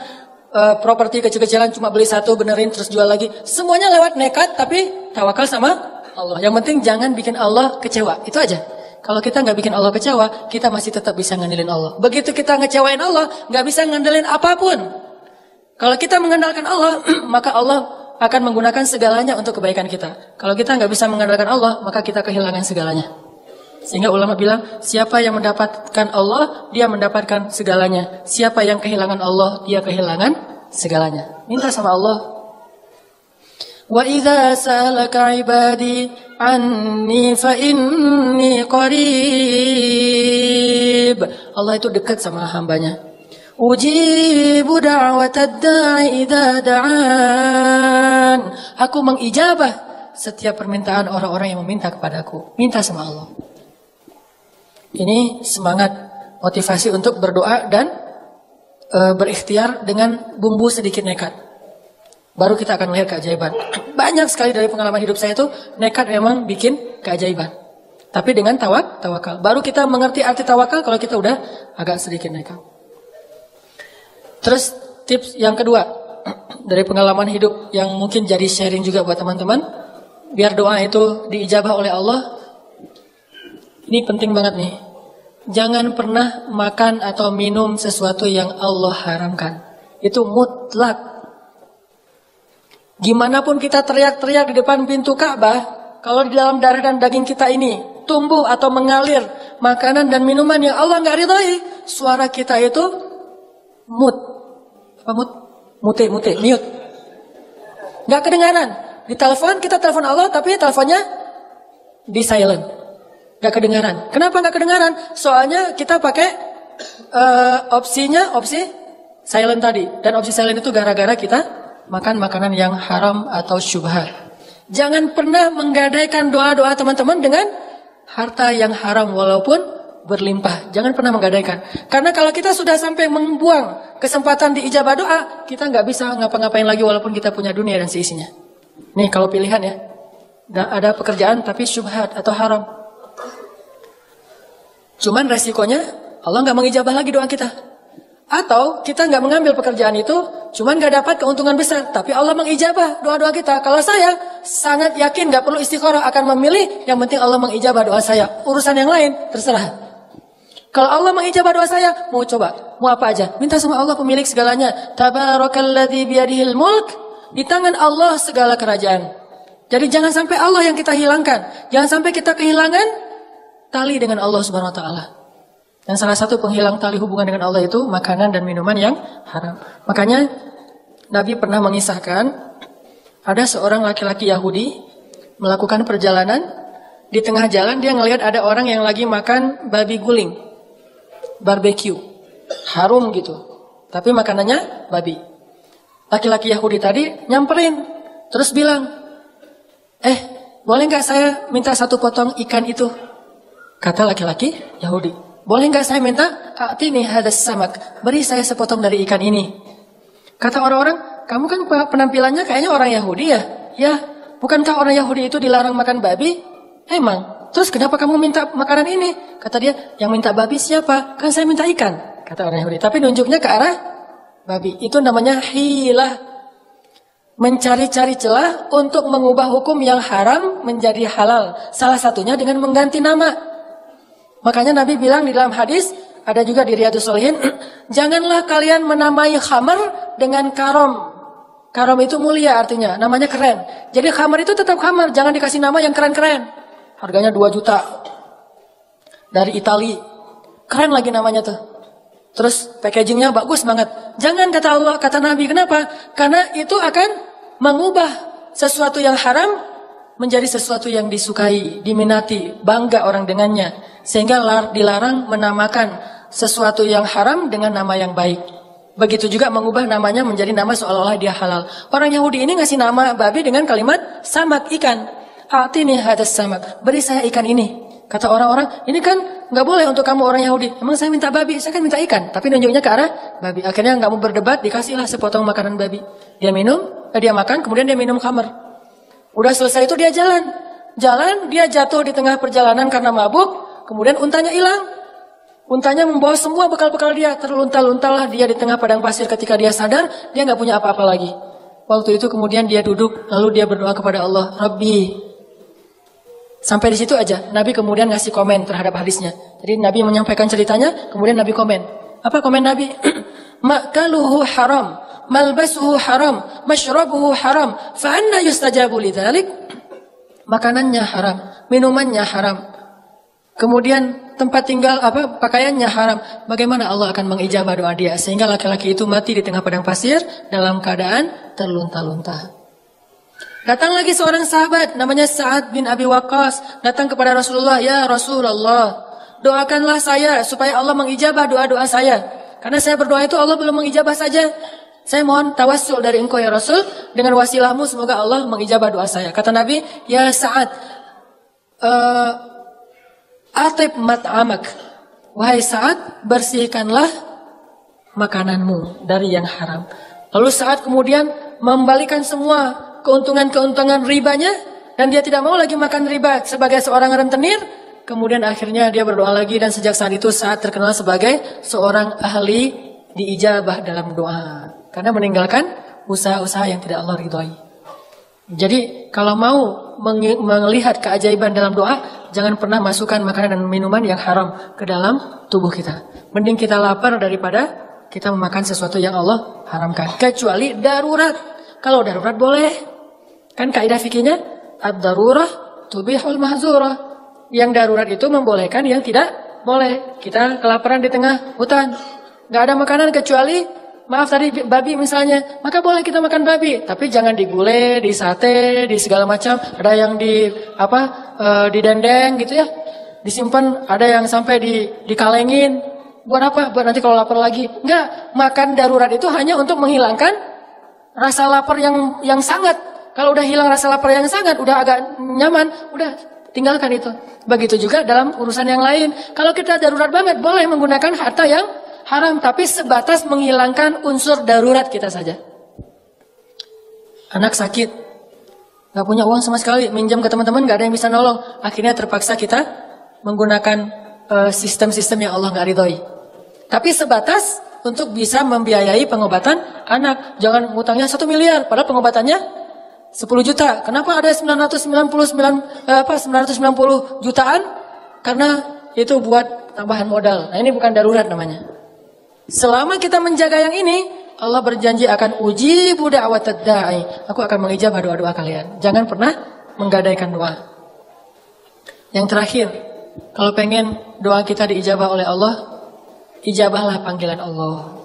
Properti kecil-kecilan cuma beli satu, benerin terus jual lagi. Semuanya lewat nekat, tapi tawakal sama Allah. Yang penting jangan bikin Allah kecewa. Itu aja. Kalau kita nggak bikin Allah kecewa, kita masih tetap bisa ngandelin Allah. Begitu kita ngecewain Allah, nggak bisa ngandelin apapun. Kalau kita mengandalkan Allah, maka Allah akan menggunakan segalanya untuk kebaikan kita. Kalau kita nggak bisa mengandalkan Allah, maka kita kehilangan segalanya. Sehingga ulama bilang, siapa yang mendapatkan Allah, dia mendapatkan segalanya. Siapa yang kehilangan Allah, dia kehilangan segalanya. Minta sama Allah. Wa idza sa'alaka 'ibadi anni fa inni qarib. Allah itu dekat sama hambanya. Ujibu da'watad da'i idza da'an. Aku mengijabah setiap permintaan orang-orang yang meminta kepadaku. Minta sama Allah. Ini semangat motivasi untuk berdoa dan berikhtiar dengan bumbu sedikit nekat. Baru kita akan melihat keajaiban. Banyak sekali dari pengalaman hidup saya itu nekat memang bikin keajaiban. Tapi dengan tawakal. Baru kita mengerti arti tawakal kalau kita udah agak sedikit nekat. Terus tips yang kedua dari pengalaman hidup yang mungkin jadi sharing juga buat teman-teman. Biar doa itu diijabah oleh Allah. Ini penting banget nih. Jangan pernah makan atau minum sesuatu yang Allah haramkan. Itu mutlak. Gimana pun kita teriak-teriak di depan pintu Ka'bah, kalau di dalam darah dan daging kita ini tumbuh atau mengalir makanan dan minuman yang Allah nggak ridhoi, suara kita itu mute, mute, nggak kedengaran. Di telepon kita telepon Allah, tapi teleponnya di silent, nggak kedengaran. Kenapa nggak kedengaran? Soalnya kita pakai opsi silent tadi, dan opsi silent itu gara-gara kita makan makanan yang haram atau syubhat. Jangan pernah menggadaikan doa-doa teman-teman dengan harta yang haram walaupun berlimpah. Jangan pernah menggadaikan. Karena kalau kita sudah sampai membuang kesempatan diijabah doa, kita nggak bisa ngapa-ngapain lagi walaupun kita punya dunia dan seisinya. Nih kalau pilihan ya, ada pekerjaan tapi syubhat atau haram. Cuman resikonya Allah nggak mengijabah lagi doa kita. Atau kita nggak mengambil pekerjaan itu, cuman nggak dapat keuntungan besar, tapi Allah mengijabah doa-doa kita. Kalau saya sangat yakin nggak perlu istikharah akan memilih, yang penting Allah mengijabah doa saya. Urusan yang lain terserah. Kalau Allah mengijabah doa saya, mau coba, mau apa aja, minta sama Allah pemilik segalanya. Tabarakalladzi biyadihil mulk, di tangan Allah segala kerajaan. Jadi jangan sampai Allah yang kita hilangkan, jangan sampai kita kehilangan tali dengan Allah Subhanahu Wa Taala. Dan salah satu penghilang tali hubungan dengan Allah itu makanan dan minuman yang haram. Makanya Nabi pernah mengisahkan ada seorang laki-laki Yahudi melakukan perjalanan. Di tengah jalan dia ngelihat ada orang yang lagi makan babi guling, barbecue, harum gitu. Tapi makanannya babi. Laki-laki Yahudi tadi nyamperin, terus bilang, boleh nggak saya minta satu potong ikan itu? Kata laki-laki Yahudi. Boleh nggak saya minta? Atini hadas samak. Beri saya sepotong dari ikan ini. Kata orang-orang, kamu kan penampilannya kayaknya orang Yahudi ya? Ya, bukankah orang Yahudi itu dilarang makan babi? Emang. Terus kenapa kamu minta makanan ini? Kata dia, yang minta babi siapa? Kan saya minta ikan. Kata orang Yahudi. Tapi nunjuknya ke arah babi. Itu namanya hilah. Mencari-cari celah untuk mengubah hukum yang haram menjadi halal. Salah satunya dengan mengganti nama. Makanya Nabi bilang di dalam hadis, ada juga di Riyadhus Shalihin, janganlah kalian menamai khamar dengan karom. Karom itu mulia artinya, namanya keren. Jadi khamar itu tetap khamar, jangan dikasih nama yang keren-keren. Harganya 2 juta. Dari Itali. Keren lagi namanya tuh. Terus packagingnya bagus banget. Jangan kata Allah, kata Nabi. Kenapa? Karena itu akan mengubah sesuatu yang haram menjadi sesuatu yang disukai, diminati, bangga orang dengannya. Sehingga dilarang menamakan sesuatu yang haram dengan nama yang baik. Begitu juga mengubah namanya menjadi nama seolah-olah dia halal. Orang Yahudi ini ngasih nama babi dengan kalimat samak, ikan. Atini hadas samak. Beri saya ikan ini. Kata orang-orang, ini kan nggak boleh untuk kamu orang Yahudi. Emang saya minta babi, saya kan minta ikan. Tapi nunjuknya ke arah babi. Akhirnya nggak mau berdebat, dikasihlah sepotong makanan babi. Dia dia makan, kemudian dia minum khamar. Udah selesai itu dia jalan. Dia jatuh di tengah perjalanan karena mabuk. Kemudian untanya hilang. Untanya membawa semua bekal-bekal dia. Terlunta-luntalah dia di tengah padang pasir. Ketika dia sadar, dia nggak punya apa-apa lagi. Waktu itu kemudian dia duduk. Lalu dia berdoa kepada Allah. Rabbi. Sampai di situ aja. Nabi kemudian ngasih komen terhadap hadisnya. Jadi Nabi menyampaikan ceritanya. Kemudian Nabi komen. Apa komen Nabi? Makaluhu haram. Malbasuhu haram. Mashrabuhu haram. Fa'anna yustajabu lidhalik. Makanannya haram. Minumannya haram. Kemudian tempat tinggal pakaiannya haram. Bagaimana Allah akan mengijabah doa dia? Sehingga laki-laki itu mati di tengah padang pasir dalam keadaan terlunta-lunta. Datang lagi seorang sahabat namanya Sa'ad bin Abi Waqqas, datang kepada Rasulullah, "Ya Rasulullah, doakanlah saya supaya Allah mengijabah doa-doa saya. Karena saya berdoa itu Allah belum mengijabah saja. Saya mohon tawassul dari engkau ya Rasul, dengan wasilahmu semoga Allah mengijabah doa saya." Kata Nabi, "Ya Sa'ad, atib mat'amak." Wahai Sa'ad, bersihkanlah makananmu dari yang haram. Lalu saat kemudian membalikan semua keuntungan-keuntungan ribanya, dan dia tidak mau lagi makan riba sebagai seorang rentenir, kemudian akhirnya dia berdoa lagi, dan sejak saat itu saat terkenal sebagai seorang ahli diijabah dalam doa. Karena meninggalkan usaha-usaha yang tidak Allah ridhoi. Jadi kalau mau melihat keajaiban dalam doa, jangan pernah masukkan makanan dan minuman yang haram ke dalam tubuh kita. Mending kita lapar daripada kita memakan sesuatu yang Allah haramkan. Kecuali darurat. Kalau darurat boleh. Kan kaidah fikihnya, ad-darurah tubihul mahzurah. Yang darurat itu membolehkan yang tidak boleh. Kita kelaparan di tengah hutan. Gak ada makanan kecuali, maaf tadi babi misalnya. Maka boleh kita makan babi. Tapi jangan digulai, di sate, di segala macam. Ada yang di dendeng gitu ya. Disimpan, ada yang sampai dikalengin. Buat apa? Buat nanti kalau lapar lagi. Enggak, makan darurat itu hanya untuk menghilangkan rasa lapar yang sangat. Kalau udah hilang rasa lapar yang sangat, udah agak nyaman, udah tinggalkan itu. Begitu juga dalam urusan yang lain. Kalau kita darurat banget, boleh menggunakan harta yang haram, tapi sebatas menghilangkan unsur darurat kita saja. Anak sakit, gak punya uang sama sekali, minjam ke teman-teman, gak ada yang bisa nolong. Akhirnya terpaksa kita menggunakan sistem-sistem yang Allah gak ridhoi. Tapi sebatas untuk bisa membiayai pengobatan anak. Jangan ngutangnya 1 miliar, padahal pengobatannya 10 juta. Kenapa ada 990 jutaan? Karena itu buat tambahan modal. Nah ini bukan darurat namanya. Selama kita menjaga yang ini, Allah berjanji akan uji da'watad da'i. Aku akan mengijabah doa-doa kalian. Jangan pernah menggadaikan doa. Yang terakhir, kalau pengen doa kita diijabah oleh Allah, ijabahlah panggilan Allah.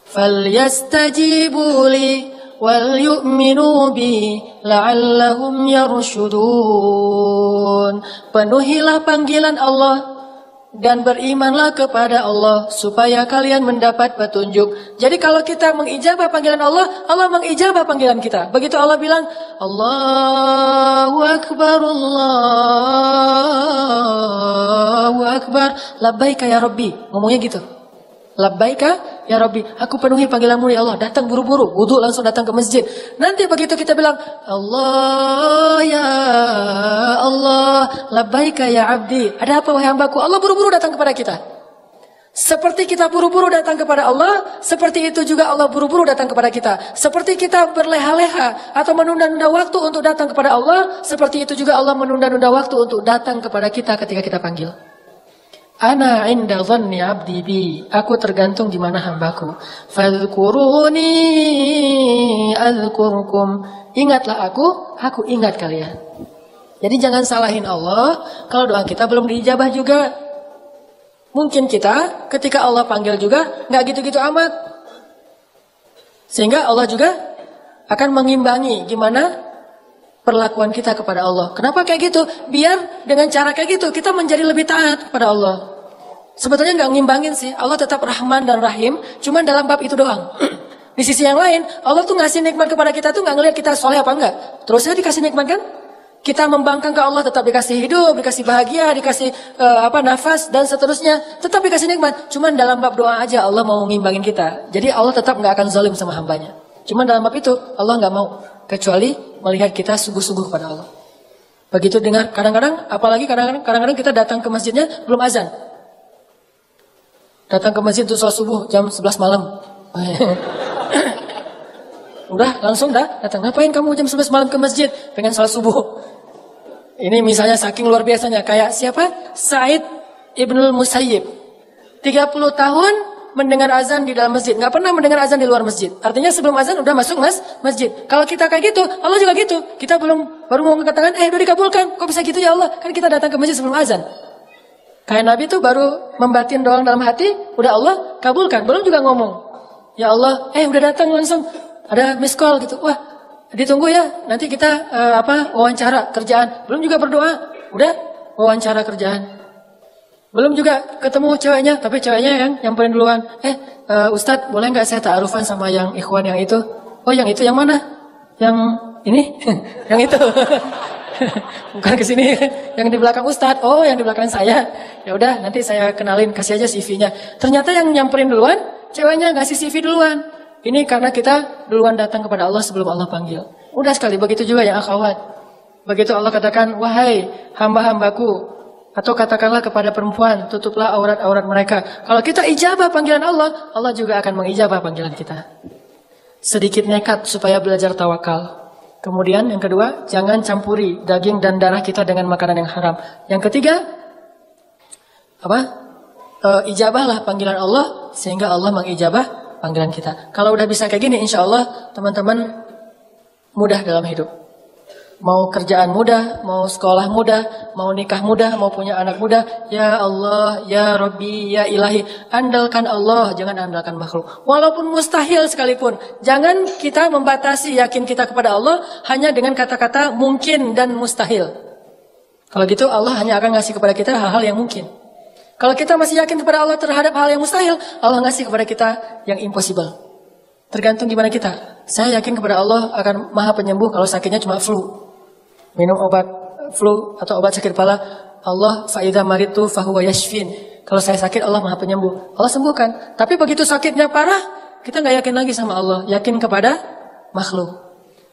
Falyastajibu li wal yu'minu bi la'allahum yarshudun. Penuhilah panggilan Allah dan berimanlah kepada Allah supaya kalian mendapat petunjuk. Jadi kalau kita mengijabah panggilan Allah, Allah mengijabah panggilan kita. Begitu Allah bilang, Allahu Akbar, Allahu Akbar, labbaika ya Rabbi. Ngomongnya gitu. Labbaika ya Rabbi, aku penuhi panggilanmu ya Allah. Datang buru-buru, wudu langsung datang ke masjid. Nanti begitu kita bilang, Allah ya Allah, labbaika ya abdi. Ada apa wahai hambaku? Allah buru-buru datang kepada kita. Seperti kita buru-buru datang kepada Allah, seperti itu juga Allah buru-buru datang kepada kita. Seperti kita berleha-leha atau menunda-nunda waktu untuk datang kepada Allah, seperti itu juga Allah menunda-nunda waktu untuk datang kepada kita ketika kita panggil. Ana inda dhanni abdi bi. Aku tergantung di mana hambaku. Fadhkuruni adzkurkum. Ingatlah aku ingat kalian. Jadi jangan salahin Allah kalau doa kita belum diijabah juga. Mungkin kita ketika Allah panggil juga nggak gitu-gitu amat. Sehingga Allah juga akan mengimbangi gimana perlakuan kita kepada Allah. Kenapa kayak gitu? Biar dengan cara kayak gitu kita menjadi lebih taat kepada Allah. Sebetulnya nggak ngimbangin sih. Allah tetap Rahman dan Rahim, cuman dalam bab itu doang. Di sisi yang lain, Allah tuh ngasih nikmat kepada kita tuh nggak ngelihat kita soleh apa enggak. Terus aja dikasih nikmat kan? Kita membangkang ke Allah, tetap dikasih hidup, dikasih bahagia, dikasih nafas dan seterusnya, tetap dikasih nikmat. Cuman dalam bab doa aja Allah mau ngimbangin kita. Jadi Allah tetap nggak akan zalim sama hambanya. Cuman dalam bab itu Allah nggak mau, kecuali melihat kita sungguh-sungguh kepada Allah. Begitu dengar, kadang-kadang, apalagi kadang-kadang kita datang ke masjidnya belum azan. Datang ke masjid untuk sholat subuh jam 11 malam. Udah langsung datang. Ngapain kamu jam 11 malam ke masjid? Pengen sholat subuh. Ini misalnya saking luar biasanya. Kayak siapa? Sa'id Ibnul Musayyib. 30 tahun mendengar azan di dalam masjid. Nggak pernah mendengar azan di luar masjid. Artinya sebelum azan udah masuk masjid. Kalau kita kayak gitu, Allah juga gitu. Kita baru mau mengatakan, udah dikabulkan. Kok bisa gitu ya Allah? Kan kita datang ke masjid sebelum azan. Kayak Nabi tuh baru membatin doang dalam hati, udah Allah kabulkan. Belum juga ngomong, ya Allah, udah datang langsung. Ada miss call gitu. Wah, ditunggu ya. Nanti kita wawancara kerjaan. Belum juga berdoa. Udah wawancara kerjaan. Belum juga ketemu ceweknya, tapi ceweknya yang nyamperin duluan. Ustadz, boleh nggak saya ta'arufan sama yang ikhwan yang itu? Oh, yang itu yang mana? Yang ini? Yang itu. Bukan ke sini, yang di belakang Ustadz. Oh, yang di belakang saya. Ya udah, nanti saya kenalin, kasih aja CV-nya. Ternyata yang nyamperin duluan, ceweknya ngasih CV duluan. Ini karena kita duluan datang kepada Allah sebelum Allah panggil. Udah sekali, begitu juga yang akhwat. Begitu Allah katakan, wahai hamba-hambaku, atau katakanlah kepada perempuan, tutuplah aurat-aurat mereka. Kalau kita ijabah panggilan Allah, Allah juga akan mengijabah panggilan kita. Sedikit nekat supaya belajar tawakal. Kemudian yang kedua, jangan campuri daging dan darah kita dengan makanan yang haram. Yang ketiga, ijabahlah panggilan Allah sehingga Allah mengijabah panggilan kita. Kalau udah bisa kayak gini, insya Allah teman-teman mudah dalam hidup. Mau kerjaan mudah, mau sekolah mudah, mau nikah mudah, mau punya anak mudah. Ya Allah, ya Rabbi, ya Ilahi. Andalkan Allah, jangan andalkan makhluk. Walaupun mustahil sekalipun. Jangan kita membatasi yakin kita kepada Allah hanya dengan kata-kata mungkin dan mustahil. Kalau gitu Allah hanya akan ngasih kepada kita hal-hal yang mungkin. Kalau kita masih yakin kepada Allah terhadap hal yang mustahil, Allah ngasih kepada kita yang impossible. Tergantung gimana kita. Saya yakin kepada Allah akan maha penyembuh kalau sakitnya cuma flu. Minum obat flu atau obat sakit kepala, Allah fa'idha maritu fahuwa yashfin. Kalau saya sakit, Allah maha penyembuh. Allah sembuhkan. Tapi begitu sakitnya parah, kita nggak yakin lagi sama Allah. Yakin kepada makhluk.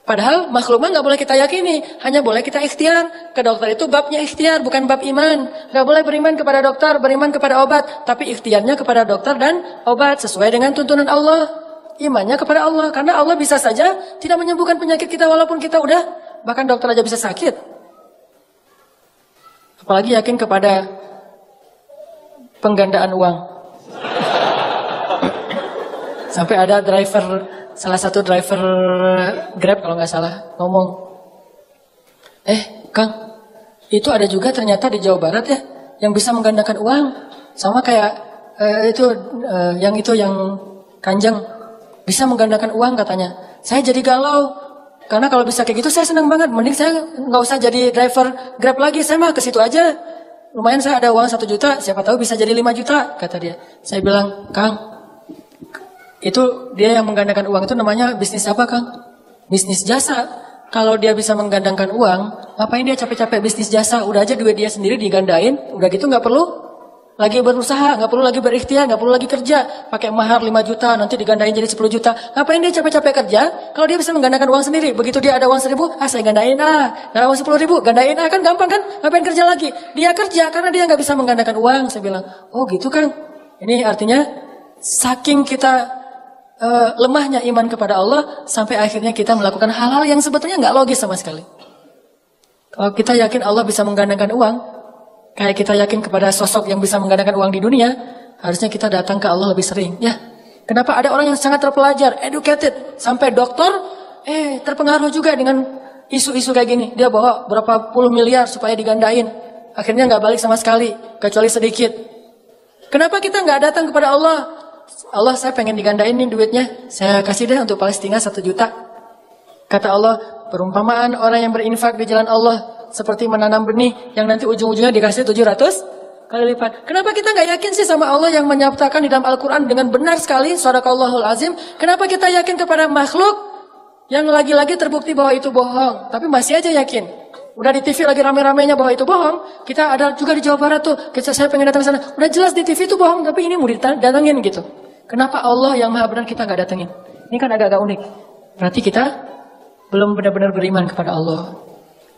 Padahal makhluk mah nggak boleh kita yakini. Hanya boleh kita ikhtiar. Ke dokter itu babnya ikhtiar, bukan bab iman. Nggak boleh beriman kepada dokter, beriman kepada obat. Tapi ikhtiarnya kepada dokter dan obat. Sesuai dengan tuntunan Allah. Imannya kepada Allah. Karena Allah bisa saja tidak menyembuhkan penyakit kita walaupun kita udah. Bahkan dokter aja bisa sakit. Apalagi yakin kepada penggandaan uang. Sampai ada salah satu driver Grab kalau nggak salah, ngomong, Kang, itu ada juga ternyata di Jawa Barat ya, yang bisa menggandakan uang. Sama kayak yang Kanjeng, bisa menggandakan uang katanya. Saya jadi galau. Karena kalau bisa kayak gitu saya senang banget. Mending saya nggak usah jadi driver Grab lagi. Saya mah ke situ aja. Lumayan saya ada uang 1 juta. Siapa tahu bisa jadi 5 juta. Kata dia. Saya bilang, Kang, itu dia yang menggandakan uang itu namanya bisnis apa, Kang? Bisnis jasa. Kalau dia bisa menggandangkan uang, ngapain dia capek-capek bisnis jasa? Udah aja duit dia sendiri digandain. Udah gitu nggak perlu lagi berusaha, nggak perlu lagi berikhtiar, nggak perlu lagi kerja, pakai mahar 5 juta, nanti digandain jadi 10 juta. Ngapain dia capek-capek kerja? Kalau dia bisa menggandakan uang sendiri, begitu dia ada uang 1.000, saya gandain ada uang 10.000, gandain kan gampang kan? Ngapain kerja lagi? Dia kerja karena dia nggak bisa menggandakan uang. Saya bilang, oh gitu kan? Ini artinya saking kita lemahnya iman kepada Allah sampai akhirnya kita melakukan hal-hal yang sebetulnya nggak logis sama sekali. Kalau kita yakin Allah bisa menggandakan uang, kayak kita yakin kepada sosok yang bisa menggandakan uang di dunia, harusnya kita datang ke Allah lebih sering. Ya, kenapa ada orang yang sangat terpelajar, educated, sampai doktor, terpengaruh juga dengan isu-isu kayak gini. Dia bawa berapa puluh miliar supaya digandain, akhirnya nggak balik sama sekali, kecuali sedikit. Kenapa kita nggak datang kepada Allah? Allah, saya pengen digandain nih duitnya, saya kasih deh untuk Palestina 1 juta. Kata Allah, perumpamaan orang yang berinfak di jalan Allah seperti menanam benih yang nanti ujung-ujungnya dikasih 700 kali lipat. Kenapa kita nggak yakin sih sama Allah yang menyatakan di dalam Al-Quran dengan benar sekali, Shadaqallahul Azim? Kenapa kita yakin kepada makhluk yang lagi-lagi terbukti bahwa itu bohong, tapi masih aja yakin? Udah di TV lagi rame-ramenya bahwa itu bohong. Kita ada juga di Jawa Barat tuh, saya pengen datang ke sana. Udah jelas di TV itu bohong, tapi ini mau didatengin gitu. Kenapa Allah yang maha benar kita nggak datengin? Ini kan agak-agak unik. Berarti kita belum benar-benar beriman kepada Allah.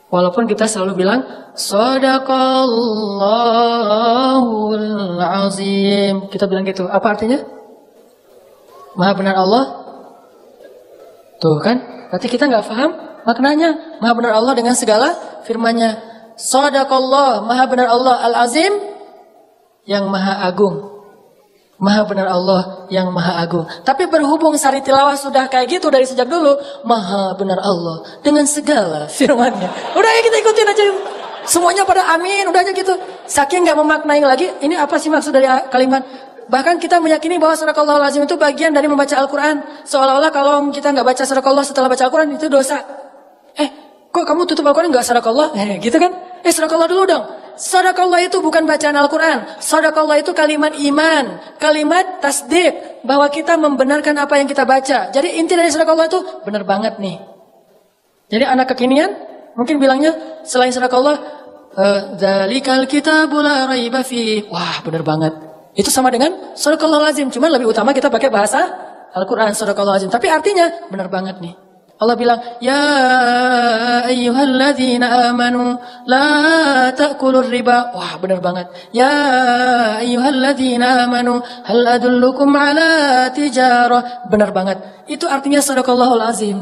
Walaupun kita selalu bilang Shadaqallahul Azim. Kita bilang gitu. Apa artinya? Maha benar Allah. Tuh kan? Berarti kita nggak paham maknanya. Maha benar Allah dengan segala firman-Nya. Shadaqallah, maha benar Allah Al-Azim, yang maha agung. Maha benar Allah yang maha agung. Tapi berhubung sari tilawah sudah kayak gitu dari sejak dulu, maha benar Allah dengan segala firman-Nya. Udah ya kita ikutin aja. Semuanya pada amin, udah aja gitu. Saking nggak memaknai lagi, ini apa sih maksud dari kalimat? Bahkan kita meyakini bahwa Shadaqallahul Azim itu bagian dari membaca Al-Quran. Seolah-olah kalau kita nggak baca Shadaqallah setelah baca Al-Quran itu dosa. Kok kamu tutup Al-Quran nggak Shadaqallah? Gitu kan? Shadaqallah dulu dong. Shadaqallah itu bukan bacaan Al-Quran. Shadaqallah itu kalimat iman, kalimat tasdik, bahwa kita membenarkan apa yang kita baca. Jadi inti dari Shadaqallah itu benar banget nih. Jadi anak kekinian mungkin bilangnya selain Shadaqallah, dzalikal kitabul la raiba fi. Wah, benar banget. Itu sama dengan Shadaqallahul Azim, cuma lebih utama kita pakai bahasa Al-Quran, sadaqallahu azim. Tapi artinya benar banget nih. Allah bilang, ya ayyuhalladzina amanu la ta'kulur riba. Wah, benar banget. Ya ayyuhalladzina amanu hal adullukum ala tijarah. Benar banget. Itu artinya sadaqallahul azim.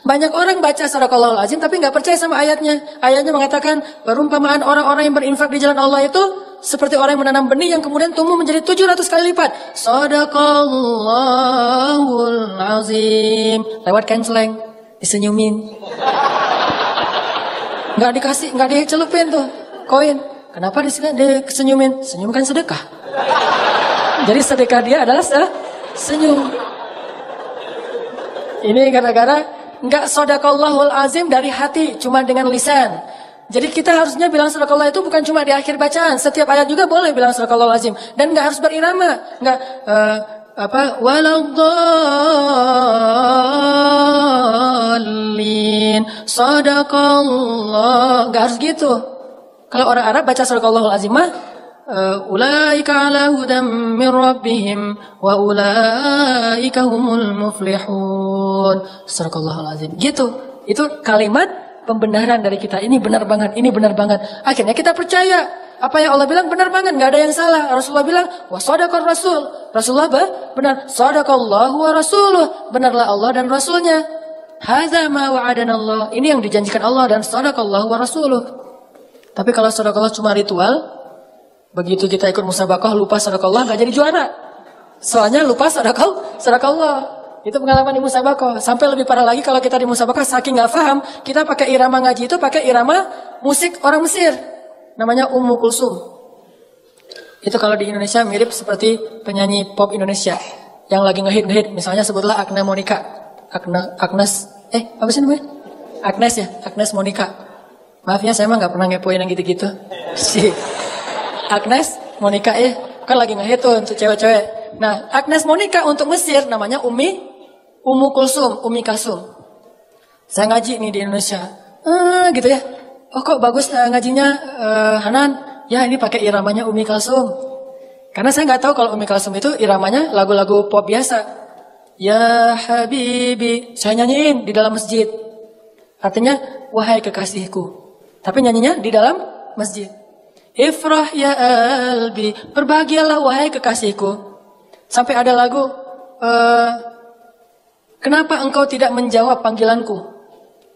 Banyak orang baca sadaqallahul azim tapi nggak percaya sama ayatnya. Ayatnya mengatakan perumpamaan orang-orang yang berinfak di jalan Allah itu seperti orang yang menanam benih yang kemudian tumbuh menjadi 700 kali lipat. Sadaqallahul azim. Lewat canceling, disenyumin. Nggak dikasih, nggak dicelupin tuh koin. Kenapa disenyumin? Senyum kan sedekah. Jadi sedekah dia adalah senyum. Ini gara-gara nggak sadaqallahul azim dari hati, cuma dengan lisan. Jadi kita harusnya bilang sadaqallah itu bukan cuma di akhir bacaan. Setiap ayat juga boleh bilang sadaqallahul azim. Dan nggak harus berirama. Nggak, waladhdallin, sadaqallah. Nggak harus gitu. Kalau orang Arab baca sadaqallahul azim mah, ulaika ala hudam min rabbihim wa ulaika humul muflihun. Sadaqallahul azim. Gitu. Itu kalimat pembenaran dari kita. Ini benar banget, ini benar banget. Akhirnya kita percaya apa yang Allah bilang benar banget, nggak ada yang salah. Rasulullah bilang, wa sadaqar rasul. Rasulullah benar, sadaqallahu wa rasuluh. Benarlah Allah dan Rasulnya. Hadza ma wa'adana Allah. Ini yang dijanjikan Allah dan sadaqallahu wa rasuluh. Tapi kalau sadaqallah cuma ritual, begitu kita ikut musabaqah lupa sadaqallah nggak jadi juara. Soalnya lupa sadaqallah. Itu pengalaman di musabaqah. Sampai lebih parah lagi kalau kita di musabaqah saking nggak paham, kita pakai irama ngaji itu pakai irama musik orang Mesir. Namanya Ummu Kulsum. Itu kalau di Indonesia mirip seperti penyanyi pop Indonesia yang lagi ngehit. Misalnya sebutlah Agnes Monica. Agnes apa sih namanya? Agnes ya, Agnes Monica. Maaf ya, saya mah nggak pernah ngepoin yang gitu-gitu. Si Agnes Monica kan lagi ngehit tuh untuk cewek-cewek. Nah, Agnes Monica untuk Mesir namanya Ummu Kulsum, Umi Kalsum. Saya ngaji nih di Indonesia. Gitu ya. Oh kok bagus ngajinya Hanan. Ya ini pakai iramanya Umi Kalsum. Karena saya nggak tahu kalau Umi Kalsum itu iramanya lagu-lagu pop biasa. Ya Habibi. Saya nyanyiin di dalam masjid. Artinya wahai kekasihku. Tapi nyanyinya di dalam masjid. Ifrah ya albi. Berbahagialah wahai kekasihku. Sampai ada lagu kenapa engkau tidak menjawab panggilanku?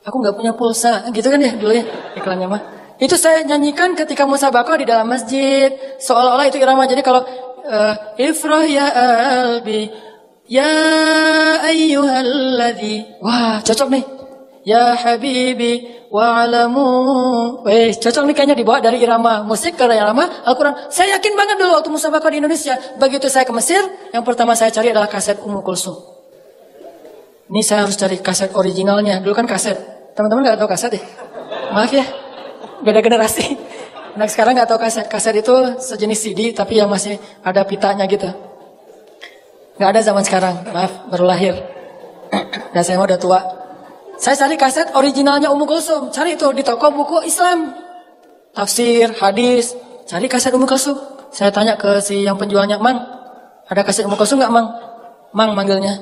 Aku nggak punya pulsa, gitu kan ya dulu ya iklannya mah. Itu saya nyanyikan ketika musabaqah di dalam masjid, seolah-olah itu irama. Jadi kalau ifrah ya albi, ya ayyuhalladzi, wah cocok nih. Ya habibi wa alamu, cocok nih kayaknya dibawa dari irama musik ke irama Al-Quran. Saya yakin banget dulu waktu musabaqah di Indonesia. Begitu saya ke Mesir, yang pertama saya cari adalah kaset Ummu Kulsum. Ini saya harus cari kaset originalnya. Dulu kan kaset. Teman-teman gak tahu kaset ya? Maaf ya, beda generasi. Nah sekarang gak tahu kaset. Kaset itu sejenis CD tapi yang masih ada pitanya gitu. Gak ada zaman sekarang, maaf, baru lahir. Dan saya udah tua. Saya cari kaset originalnya Ummu Kulsum. Cari itu di toko buku Islam. Tafsir, hadis. Cari kaset Ummu Kulsum. Saya tanya ke si yang penjualnya, Mang, ada kaset Ummu Kulsum gak Mang? Mang manggilnya.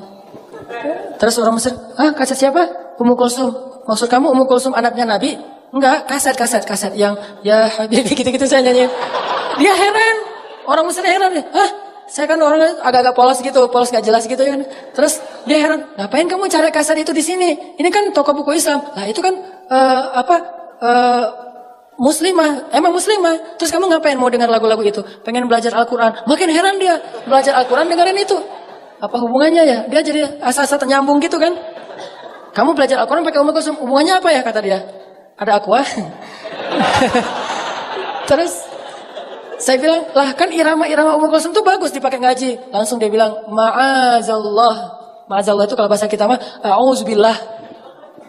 Terus orang Mesir, kaset siapa? Ummu Kulsum. Maksud kamu Ummu Kulsum anaknya Nabi? Enggak, kaset yang ya Habibi gitu-gitu saya nyanyi. Dia heran. Orang Mesir heran. Saya kan orangnya agak-agak polos gak jelas gitu ya. Terus dia heran, ngapain kamu cari kaset itu di sini? Ini kan toko buku Islam. Lah itu kan muslimah, emang muslimah. Terus kamu ngapain mau dengar lagu-lagu itu? Pengen belajar Al-Quran. Makin heran dia, belajar Al-Quran dengerin itu. Apa hubungannya ya? Dia jadi asa-asa nyambung gitu kan? Kamu belajar Al-Quran pakai Ummu Kulsum, hubungannya apa ya kata dia? Ada aqua. Terus saya bilang, lah kan irama-irama Ummu Kulsum itu bagus dipakai ngaji. Langsung dia bilang, ma'azallah. Ma'azallah itu kalau bahasa kita mah, a'udzubillah.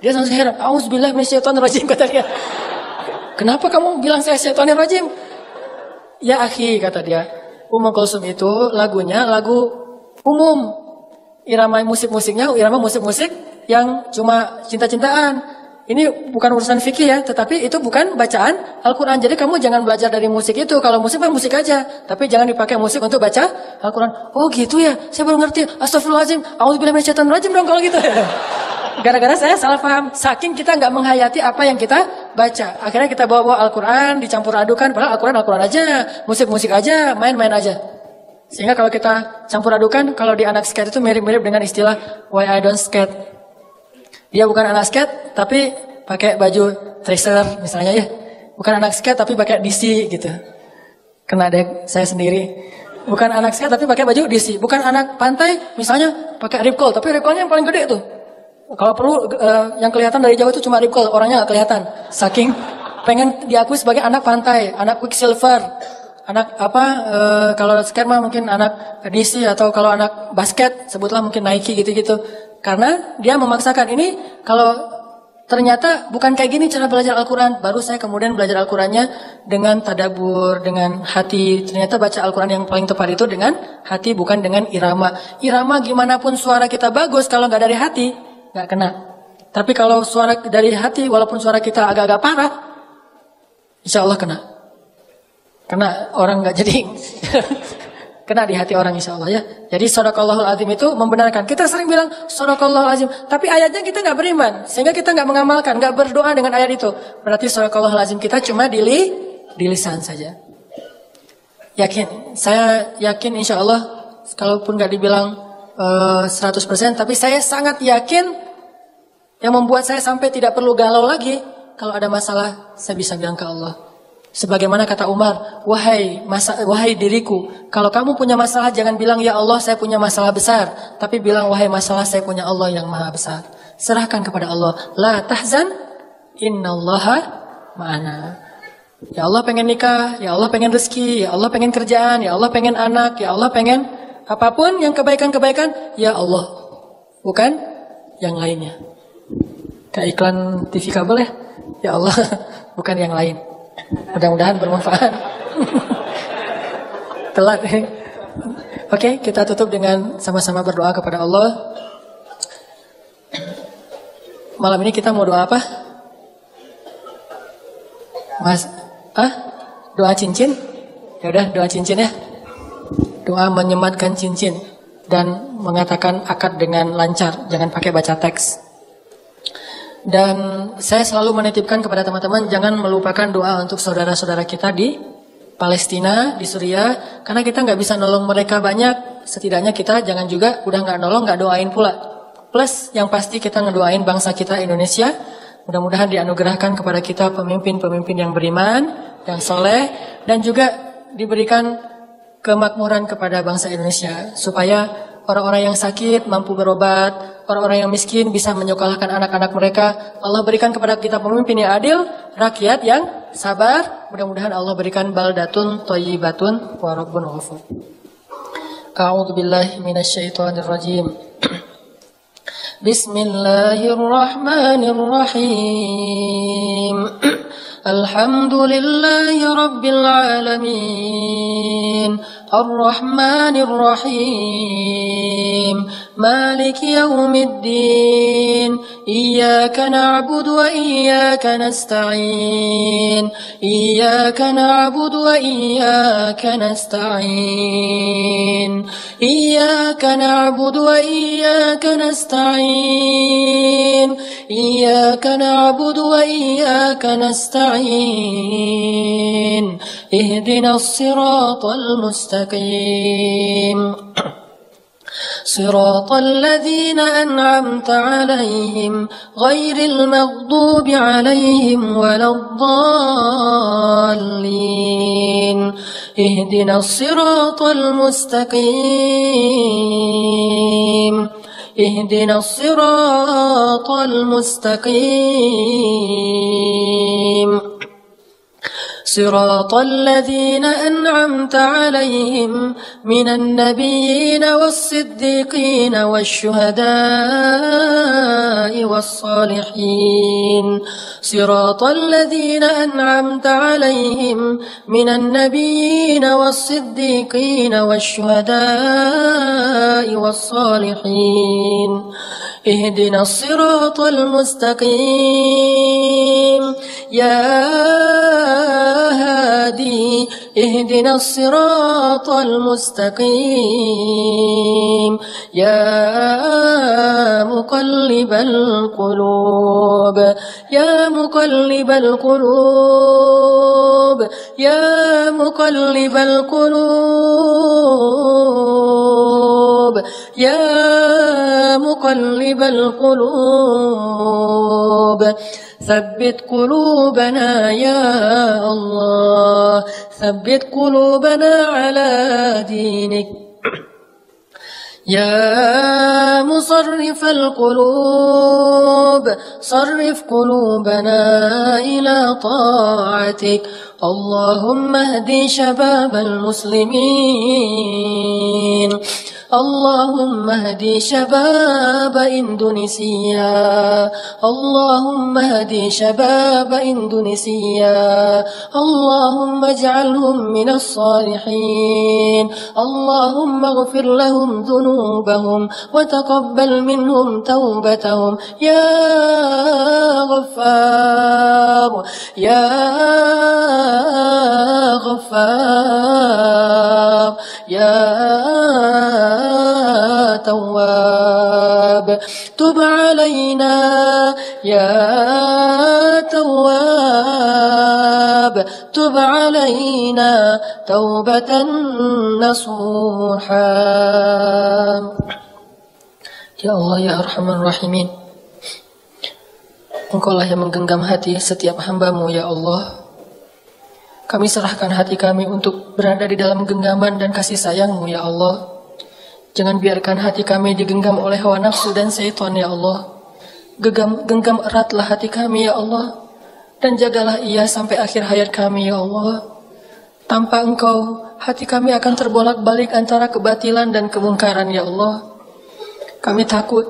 Dia langsung heran, a'udzubillah minasyaitonirrajim kata dia. Kenapa kamu bilang saya syaitonirrajim? Ya akhi kata dia, Ummu Kulsum itu lagunya lagu umum. Irama musik-musiknya, irama musik-musik yang cuma cinta-cintaan. ini bukan urusan fikih ya, tetapi itu bukan bacaan Al-Quran. Jadi kamu jangan belajar dari musik itu. Kalau musik mah musik aja, tapi jangan dipakai musik untuk baca Al-Quran. Oh gitu ya, saya baru ngerti. Astagfirullahaladzim, a'udzubillahi minasyaitonirrajim dong kalau gitu. Gara-gara saya salah paham, saking kita nggak menghayati apa yang kita baca. Akhirnya kita bawa Al-Quran, dicampur adukan, padahal Al-Quran aja, musik-musik aja, main-main aja. Sehingga kalau kita campur adukan, kalau di anak skate itu mirip-mirip dengan istilah why I don't skate. Dia bukan anak skate, tapi pakai baju Tracer misalnya ya. Bukan anak skate, tapi pakai DC gitu. Kena deh saya sendiri. Bukan anak skate, tapi pakai baju DC. Bukan anak pantai, misalnya pakai Rip Curl, tapi Rip Curl-nya yang paling gede tuh. Kalau perlu yang kelihatan dari jauh itu cuma Rip Curl, orangnya nggak kelihatan. Saking pengen diakui sebagai anak pantai, anak Quicksilver, anak apa? Kalau skate mah mungkin anak DC, atau kalau anak basket sebutlah mungkin Nike gitu-gitu. Karena dia memaksakan ini, kalau ternyata bukan kayak gini cara belajar Al-Quran. Baru saya kemudian belajar Al-Qurannya dengan tadabur, dengan hati. Ternyata baca Al-Quran yang paling tepat itu dengan hati, bukan dengan irama. Irama gimana pun suara kita bagus, kalau nggak dari hati, nggak kena. Tapi kalau suara dari hati, walaupun suara kita agak-agak parah, insya Allah kena. Karena orang nggak jadi... kena di hati orang insya Allah ya. Jadi Shadaqallahul Azim itu membenarkan. Kita sering bilang Shadaqallahul Azim, tapi ayatnya kita nggak beriman, sehingga kita nggak mengamalkan, nggak berdoa dengan ayat itu. Berarti Shadaqallahul Azim kita cuma di lisan saja. Yakin, saya yakin insya Allah, kalaupun nggak dibilang 100%, tapi saya sangat yakin yang membuat saya sampai tidak perlu galau lagi. Kalau ada masalah, saya bisa bilang ke Allah. Sebagaimana kata Umar, wahai diriku, kalau kamu punya masalah jangan bilang ya Allah saya punya masalah besar, tapi bilang wahai masalah saya punya Allah yang maha besar. Serahkan kepada Allah. La tahzan, innallaha ma'ana. Ya Allah pengen nikah, ya Allah pengen rezeki, ya Allah pengen kerjaan, ya Allah pengen anak, ya Allah pengen apapun yang kebaikan-kebaikan, ya Allah, bukan yang lainnya. Kayak iklan TV kabel ya, ya Allah, bukan yang lain. Mudah-mudahan bermanfaat. Telat. Oke, kita tutup dengan sama-sama berdoa kepada Allah. Malam ini kita mau doa apa? Mas, doa cincin? Ya udah, doa cincin ya. Doa menyematkan cincin dan mengatakan akad dengan lancar, jangan pakai baca teks. Dan saya selalu menitipkan kepada teman-teman, jangan melupakan doa untuk saudara-saudara kita di Palestina, di Suriah. Karena kita nggak bisa nolong mereka banyak, setidaknya kita jangan juga udah nggak nolong, nggak doain pula. Plus yang pasti kita ngedoain bangsa kita Indonesia. Mudah-mudahan dianugerahkan kepada kita pemimpin-pemimpin yang beriman, yang soleh, dan juga diberikan kemakmuran kepada bangsa Indonesia. Supaya orang-orang yang sakit mampu berobat, orang-orang yang miskin bisa menyekolahkan anak-anak mereka. Allah berikan kepada kita pemimpin yang adil, rakyat yang sabar. Mudah-mudahan Allah berikan baldatun thayyibatun wa rabbun ghafur. A'udzu billahi minasyaitonir rajim. Bismillahirrahmanirrahim. Alhamdulillahi rabbil alamin. Ar-Rahmanir Rahim. مالك يوم الدين إياك نعبد وإياك نستعين إياك نعبد وإياك نستعين إياك نعبد وإياك نستعين إياك نعبد وإياك نستعين اهدنا الصراط المستقيم صراط الذين أنعمت عليهم غير المغضوب عليهم ولا الضالين اهدنا الصراط المستقيم اهدنا الصراط المستقيم صراط الذين أنعمت عليهم من النبيين والصديقين والشهداء والصالحين صراط الذين أنعمت عليهم من النبيين والصديقين والشهداء والصالحين اهدنا الصراط المستقيم يا هادي اهدنا الصراط المستقيم يا مقلب القلوب يا مقلب القلوب يا مقلب القلوب يا مقلب القلوب ثبت قلوبنا يا الله ثبت قلوبنا على دينك يا مصرف القلوب صرف قلوبنا إلى طاعتك اللهم اهد شباب المسلمين اللهم اهد شباب إندونيسيا اللهم اهد شباب إندونيسيا اللهم اجعلهم من الصالحين اللهم اغفر لهم ذنوبهم وتقبل منهم توبتهم يا غفار يا غفار يا تواب تب علينا يا تواب تب علينا توبة نصوحا Ya Allah ya Arhamar Rahimin, Engkaulah yang menggenggam hati setiap hamba-Mu ya Allah. Kami serahkan hati kami untuk berada di dalam genggaman dan kasih sayang-Mu ya Allah. Jangan biarkan hati kami digenggam oleh hawa nafsu dan syaitan ya Allah. Genggam eratlah hati kami ya Allah, dan jagalah ia sampai akhir hayat kami ya Allah. Tanpa Engkau, hati kami akan terbolak-balik antara kebatilan dan kemungkaran ya Allah. Kami takut,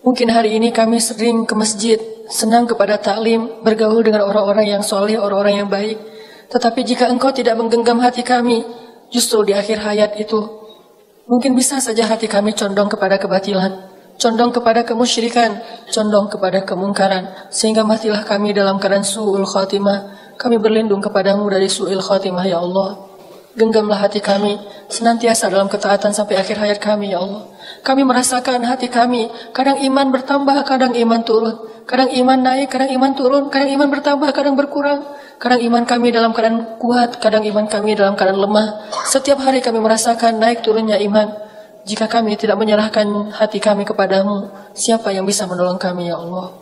mungkin hari ini kami sering ke masjid, senang kepada taklim, bergaul dengan orang-orang yang soleh, orang-orang yang baik. Tetapi jika Engkau tidak menggenggam hati kami, justru di akhir hayat itu, mungkin bisa saja hati kami condong kepada kebatilan, condong kepada kemusyrikan, condong kepada kemungkaran, sehingga matilah kami dalam keadaan su'ul khatimah. Kami berlindung kepadamu dari su'ul khatimah ya Allah. Genggamlah hati kami senantiasa dalam ketaatan sampai akhir hayat kami ya Allah. Kami merasakan hati kami, kadang iman bertambah, kadang iman turun. Kadang iman naik, kadang iman turun. Kadang iman bertambah, kadang berkurang. Kadang iman kami dalam keadaan kuat, kadang iman kami dalam keadaan lemah. Setiap hari kami merasakan naik turunnya iman. Jika kami tidak menyerahkan hati kami kepadamu, siapa yang bisa menolong kami ya Allah?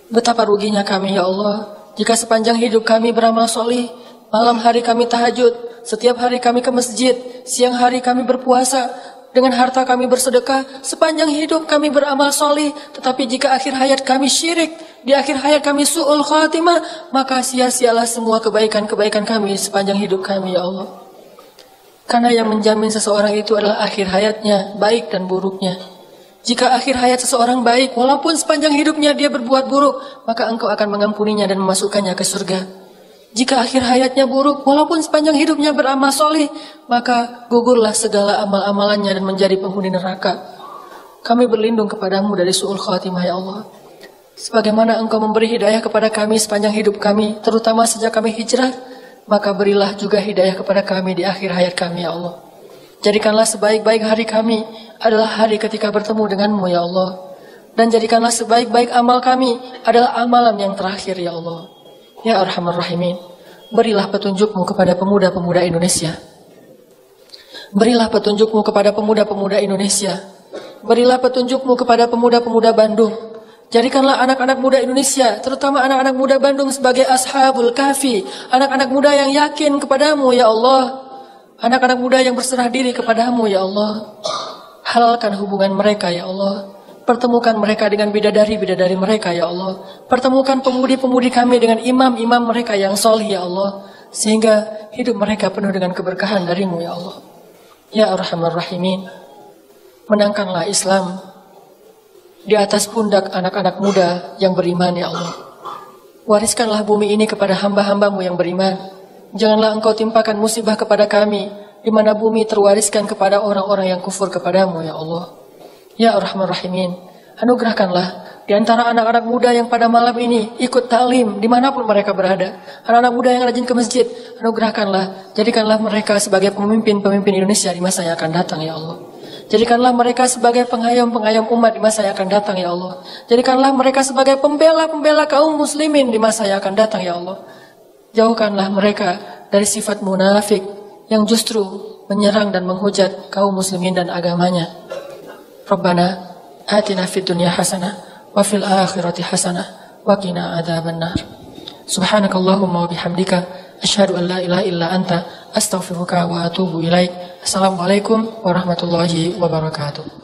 Betapa ruginya kami ya Allah, jika sepanjang hidup kami beramal solih, malam hari kami tahajud, setiap hari kami ke masjid, siang hari kami berpuasa, dengan harta kami bersedekah, sepanjang hidup kami beramal solih. Tetapi jika akhir hayat kami syirik, di akhir hayat kami su'ul khatimah, maka sia-sialah semua kebaikan-kebaikan kami sepanjang hidup kami ya Allah. Karena yang menjamin seseorang itu adalah akhir hayatnya, baik dan buruknya. Jika akhir hayat seseorang baik, walaupun sepanjang hidupnya dia berbuat buruk, maka Engkau akan mengampuninya dan memasukkannya ke surga. Jika akhir hayatnya buruk, walaupun sepanjang hidupnya beramal solih, maka gugurlah segala amal-amalannya dan menjadi penghuni neraka. Kami berlindung kepadamu dari su'ul khatimah ya Allah. Sebagaimana Engkau memberi hidayah kepada kami sepanjang hidup kami, terutama sejak kami hijrah, maka berilah juga hidayah kepada kami di akhir hayat kami ya Allah. Jadikanlah sebaik-baik hari kami adalah hari ketika bertemu denganmu ya Allah. Dan jadikanlah sebaik-baik amal kami adalah amalan yang terakhir ya Allah. Ya Arhamar Rahimin, berilah petunjukmu kepada pemuda-pemuda Indonesia. Berilah petunjukmu kepada pemuda-pemuda Indonesia. Berilah petunjukmu kepada pemuda-pemuda Bandung. Jadikanlah anak-anak muda Indonesia, terutama anak-anak muda Bandung sebagai ashabul kahfi, anak-anak muda yang yakin kepadamu ya Allah. Anak-anak muda yang berserah diri kepadamu ya Allah. Halalkan hubungan mereka ya Allah. Pertemukan mereka dengan bidadari-bidadari mereka, ya Allah. Pertemukan pemudi-pemudi kami dengan imam-imam mereka yang solih, ya Allah. Sehingga hidup mereka penuh dengan keberkahan darimu, ya Allah. Ya Arhamar Rahimin, menangkanlah Islam di atas pundak anak-anak muda yang beriman, ya Allah. Wariskanlah bumi ini kepada hamba-hambamu yang beriman. Janganlah engkau timpakan musibah kepada kami, di mana bumi terwariskan kepada orang-orang yang kufur kepadamu, ya Allah. Ya Arhamar Rahimin, anugerahkanlah di antara anak-anak muda yang pada malam ini ikut taklim dimanapun mereka berada. Anak-anak muda yang rajin ke masjid, anugerahkanlah, jadikanlah mereka sebagai pemimpin-pemimpin Indonesia di masa yang akan datang, ya Allah. Jadikanlah mereka sebagai pengayom-pengayom umat di masa yang akan datang, ya Allah. Jadikanlah mereka sebagai pembela-pembela kaum muslimin di masa yang akan datang, ya Allah. Jauhkanlah mereka dari sifat munafik yang justru menyerang dan menghujat kaum muslimin dan agamanya. Rabbana atina fid dunya hasanah wa fil akhirati hasanah wa qina adzabannar. Subhanakallahumma wa bihamdika asyhadu an la ilaha illa anta astaghfiruka wa atubu ilaik. Assalamualaikum warahmatullahi wabarakatuh.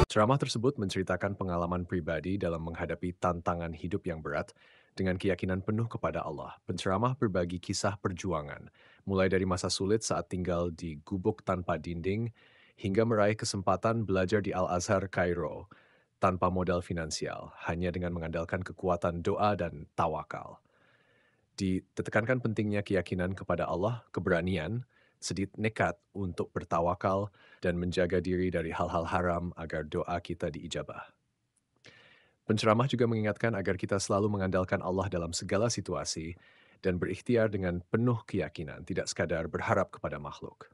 Ceramah tersebut menceritakan pengalaman pribadi dalam menghadapi tantangan hidup yang berat dengan keyakinan penuh kepada Allah. Penceramah berbagi kisah perjuangan, mulai dari masa sulit saat tinggal di gubuk tanpa dinding, hingga meraih kesempatan belajar di Al-Azhar Kairo tanpa modal finansial, hanya dengan mengandalkan kekuatan doa dan tawakal. Ditekankan pentingnya keyakinan kepada Allah, keberanian, sedikit nekat untuk bertawakal dan menjaga diri dari hal-hal haram agar doa kita diijabah. Penceramah juga mengingatkan agar kita selalu mengandalkan Allah dalam segala situasi dan berikhtiar dengan penuh keyakinan, tidak sekadar berharap kepada makhluk.